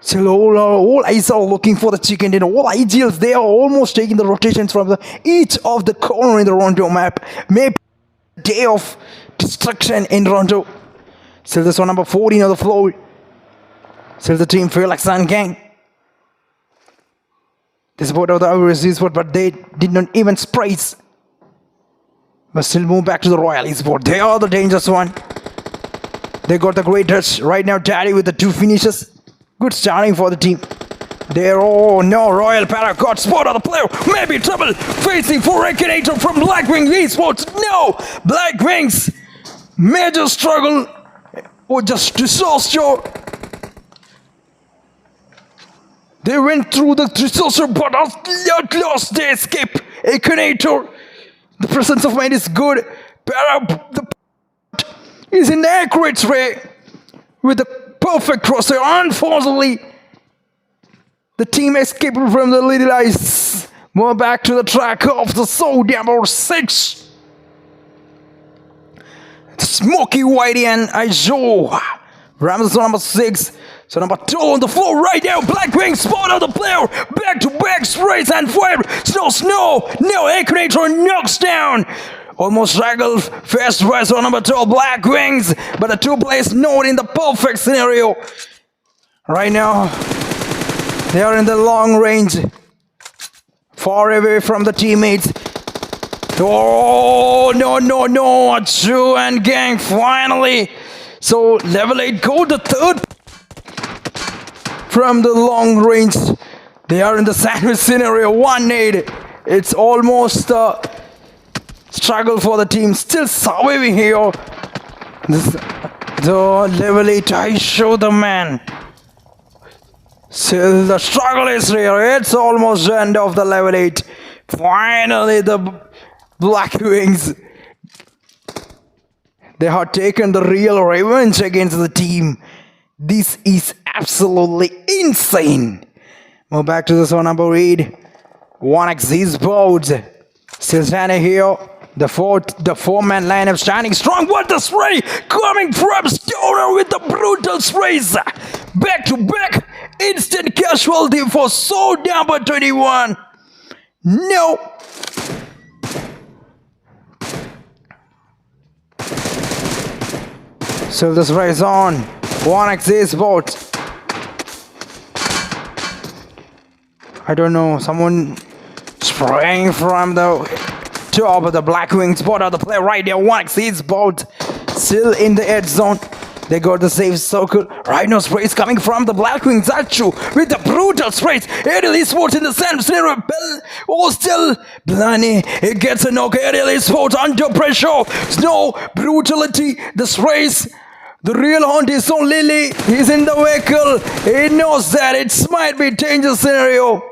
Still, all eyes are looking for the chicken dinner. All IGLs, they are almost taking the rotations from each of the corner in the Rondo map. Maybe day of destruction in Rondo. Still, this one number 14 on the floor. Still, the team feel like Sun Gang. They support of the Iris Esport, but they did not even sprays. But still move back to the Royal Esport. They are the dangerous one. They got the great touch right now. Daddy with the 2 finishes. Good starting for the team. There, oh no, Royal Para got spot on the player. Maybe trouble facing for Akinator from Blackwing Esports. No, Blackwings, major struggle or just disaster. They went through the disaster, but at last they escape. Akinator, the presence of mind is good. Para is in the accurate way with the perfect crosser. Unfortunately, the team escaped from the little ice. More back to the track of the zone number 6. Smoky Whitey and Aijo. Rams number 6. So number 2 on the floor right now. Blackwing spot on the player. Back to back sprays and fire. Snow. No, Akinator knocks down. Almost struggled first rise on number 2, Blackwings. But the 2 players not in the perfect scenario. Right now, they are in the long range. Far away from the teammates. Oh, no. Chu and gang finally. So level 8 go the 3rd. From the long range. They are in the sandwich scenario. 1-8. It's almost a struggle for the team. Still surviving here. The level 8, I show the man. Still the struggle is here. It's almost the end of the level 8. Finally the Blackwings. They have taken the real revenge against the team. This is absolutely insane. Move back to the zone number 8. 1x is boards. Still standing here. The 4-man lineup standing strong. What the spray coming from Stoner with the brutal sprays. Back to back. Instant casualty for zone number 21. No. So this race on. 1x is boards. I don't know. Someone spraying from the top of the Blackwing spot of the player right there. 1x is both still in the edge zone. They got the safe circle. Right now sprays coming from the Blackwing Zachu with the brutal sprays. Aerial Esports in the same scenario. Still Blani. It gets a knock. Aerial Esports under pressure. Snow brutality. The sprays. The real hunt is on Lily. He's in the vehicle. He knows that it might be a dangerous scenario.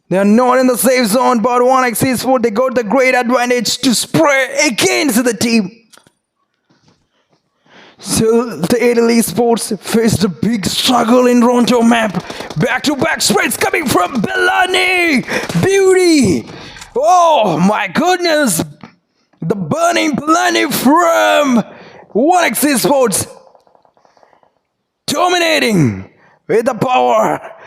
They are not in the safe zone, but 1x Esports, they got the great advantage to spray against the team. So the Aerial Esports faced a big struggle in Ronto map. Back-to-back sprays coming from Bellani. Beauty. Oh my goodness. The burning Bellani from 1x Esports. Dominating with the power.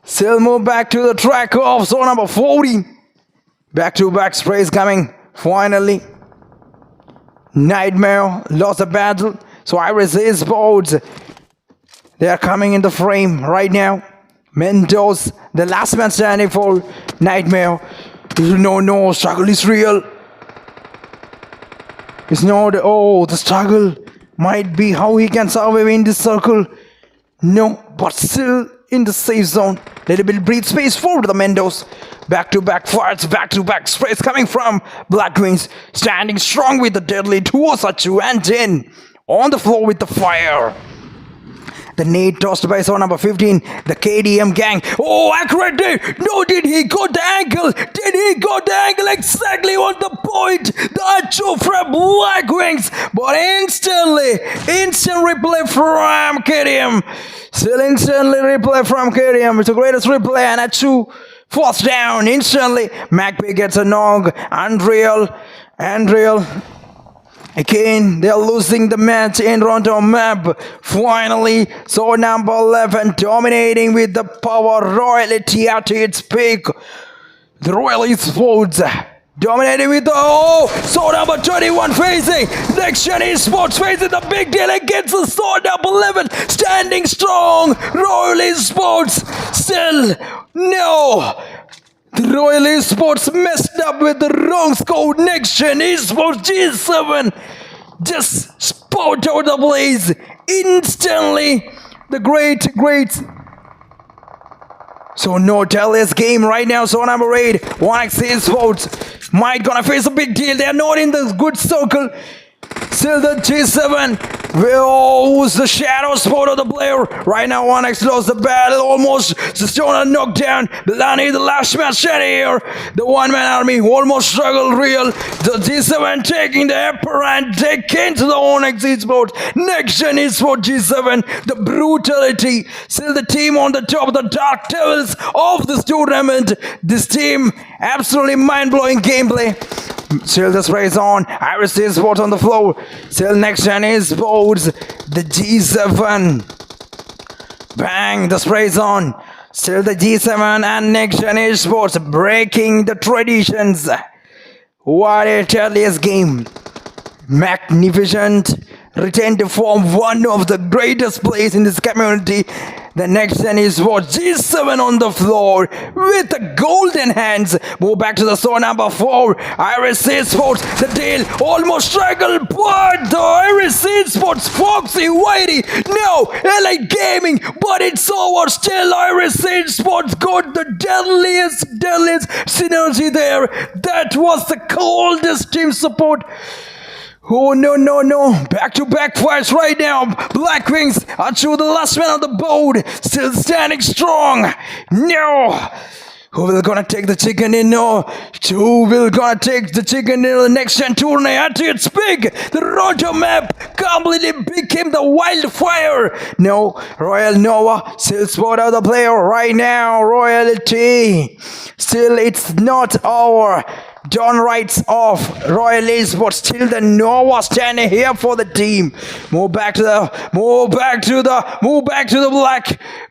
Still move back to the track of zone number 40. Back-to-back sprays coming. Finally. Nightmare lost the battle. So Iris Esports. They are coming in the frame right now. Mentos, the last man standing for Nightmare. No, struggle is real. It's not, the struggle might be how he can survive in this circle. No, but still in the safe zone. Little bit breathe space for the Mendos. Back-to-back fights, back-to-back sprays coming from Blackwings. Standing strong with the deadly Tuosachu and 10. On the floor with the fire. The nade tossed by zone number 15. The KDM gang. Oh, accurate day. No, did he got the angle? Did he got the angle exactly on the point? The Acho from Blackwings. But instant replay from KDM. Still instantly replay from KDM. It's the greatest replay. And Acho fourth down instantly. MacP gets a knock. Unreal. Again, they're losing the match in Ronto map. Finally, so number 11 dominating with the power royalty at its peak. The Royal Esports dominating with the so number 21 facing Next Gen Esports facing the big deal against the sword number 11 standing strong. Royal Esports still no. The Royal Esports messed up with the wrong score. Next Gen Esports G7 just spot out the blaze instantly. The great. So no tell this game right now. So number 8, 1x Sports might gonna face a big deal. They're not in the good circle. Still the G7. Who's the shadow spot of the player? Right now 1x lost the battle almost. Sestona knocked down. Bilani the last man standing here. The one-man army almost struggled real. The G7 taking the upper and taking to the 1x Sports. Next gen Esport G7. The brutality. Still the team on the top of the Dark Devils of this tournament. This team absolutely mind-blowing gameplay. Still the sprays on. Iris Esports on the floor. Still next gen Esports. The G7. Bang. The sprays on. Still the G7 and next gen Esports breaking the traditions. What a deadliest game. Magnificent. Return to form one of the greatest plays in this community. The next gen Esports G7 on the floor with the golden hands. Move back to the store number 4. Iris Esports, the deal almost struggled, but the Iris Esports Foxy Whitey. No, LA Gaming, but it's over. Still Iris Esports got the deadliest synergy there. That was the coldest team support. Oh no. Back-to-back fights right now. Black Wings are to the last man on the board. Still standing strong. No. Who will gonna take the chicken dinner? Who will gonna take the chicken dinner the next gen tournament? It's big. The Roto map completely became the wildfire. No, Royal Nova still spot out the player right now. Royalty. Still, it's not over. Don writes off Royal Esports. Still the Nova standing here for the team. Move back to the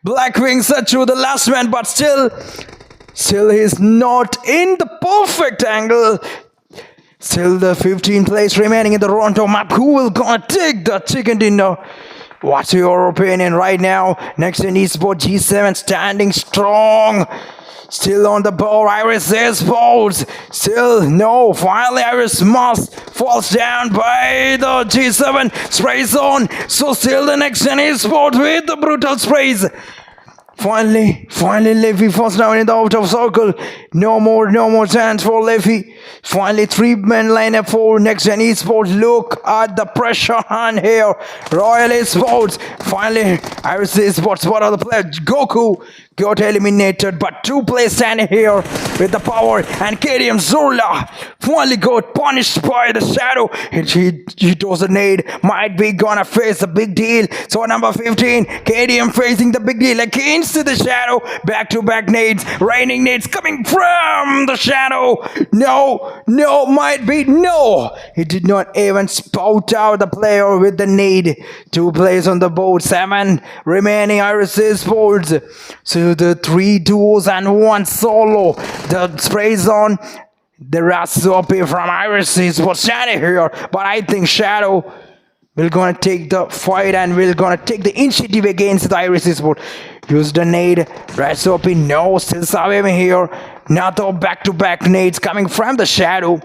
Black Wings to the last man, but still he's not in the perfect angle. Still the 15th place remaining in the Toronto map. Who will gonna take the chicken dinner? What's your opinion right now? Next in Esports G7 standing strong. Still on the ball, Iris Esports. Still, no. Finally, Iris Moss falls down by the G7 spray zone. So still the next gen Esports with the brutal sprays. Finally, Levy falls down in the out of circle. No more chance for Levy. Finally, 3-man lineup for next gen Esports. Look at the pressure on here. Royal Esports. Finally, Iris Esports. What are the players? Goku got eliminated, but 2 players standing here with the power, and KDM Zola finally got punished by the shadow. He does a nade, might be gonna face a big deal. So number 15, KDM facing the big deal against the shadow. Back-to-back nades, raining nades coming from the shadow. No, might be no. He did not even spout out the player with the nade. 2 players on the board, 7 remaining Iris Esports. So the 3 duos and 1 solo. The sprays on. The Rasopi from Iris was standing here, but I think Shadow will gonna take the fight and will gonna take the initiative against the Iris Esport. Use the nade. Rasopi, no, still surviving here. Another back-to-back nades coming from the Shadow.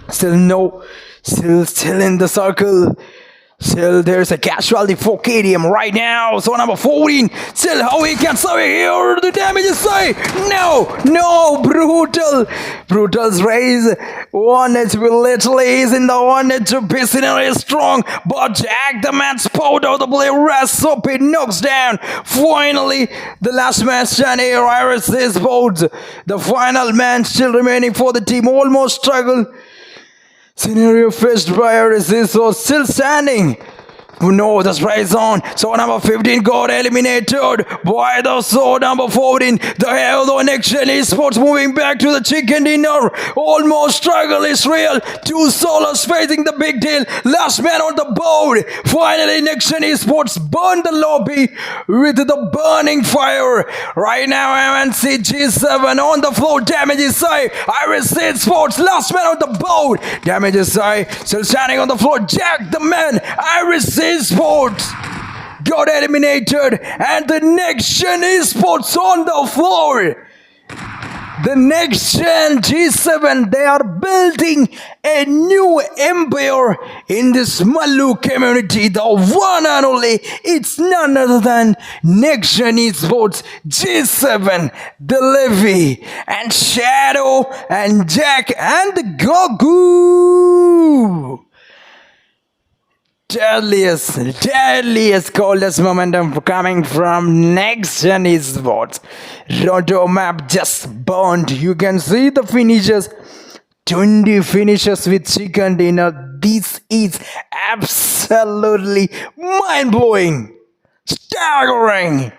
Still no. Still in the circle. Still, there's a casualty for KDM right now. So number 14. Still, how he can survive here. The damage is high. No, Brutal's raise. 1 will literally is in the 1 to be scenario strong. But Jack the man spot out the play. Rasopi knocks down. Finally, the last man standing here. Iris Esports. The final man still remaining for the team. Almost struggled. Scenario faced by Iris Esports still standing. No, the sprays on. So number 15 got eliminated by the sword number 14. The next gen Esports moving back to the chicken dinner. Almost struggle is real. 2 solos facing the big deal. Last man on the board. Finally, next gen Esports burned the lobby with the burning fire. Right now, MNC G7 on the floor. Damage is high. Iris Esports, last man on the board. Damage is high. Still standing on the floor. Jack the man. Iris Esports got eliminated, and the next gen Esports on the floor. the next gen G7, they are building a new empire in this Mallu community. The one and only, it's none other than next gen esports G7, the Levy and Shadow and Jack and the Goku. Deadliest, coldest momentum coming from next gen esports. Roto map just burned. You can see the finishes. 20 finishes with chicken dinner. This is absolutely mind-blowing, staggering,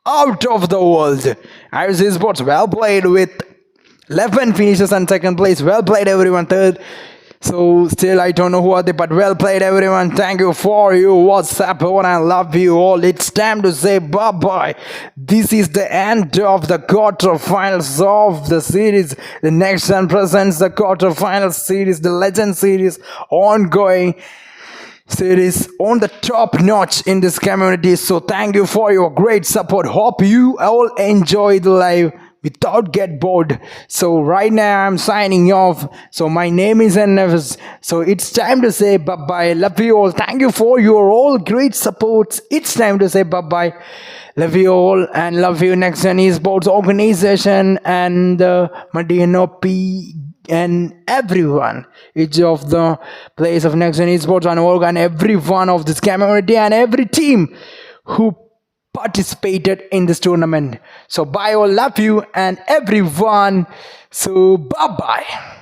out of the world. IOC Esports, well played with 11 finishes and second place. Well played, everyone. Third. So still I don't know who are they, but well played, everyone. Thank you for your WhatsApp, and I love you all. It's time to say bye-bye. This is the end of the quarterfinals of the series. The next gen presents the quarterfinals series, the Legend series, ongoing series on the top notch in this community. So thank you for your great support. Hope you all enjoy the live without get bored. So right now I'm signing off. So my name is NFS. So it's time to say bye-bye. Love you all. Thank you for your all great supports. It's time to say bye-bye. Love you all and love you Next Gen Esports organization and MADIYAN P and everyone, each of the players of Next Gen Esports and org and every one of this community and every team who participated in this tournament. So bye all, love you and everyone. So bye bye.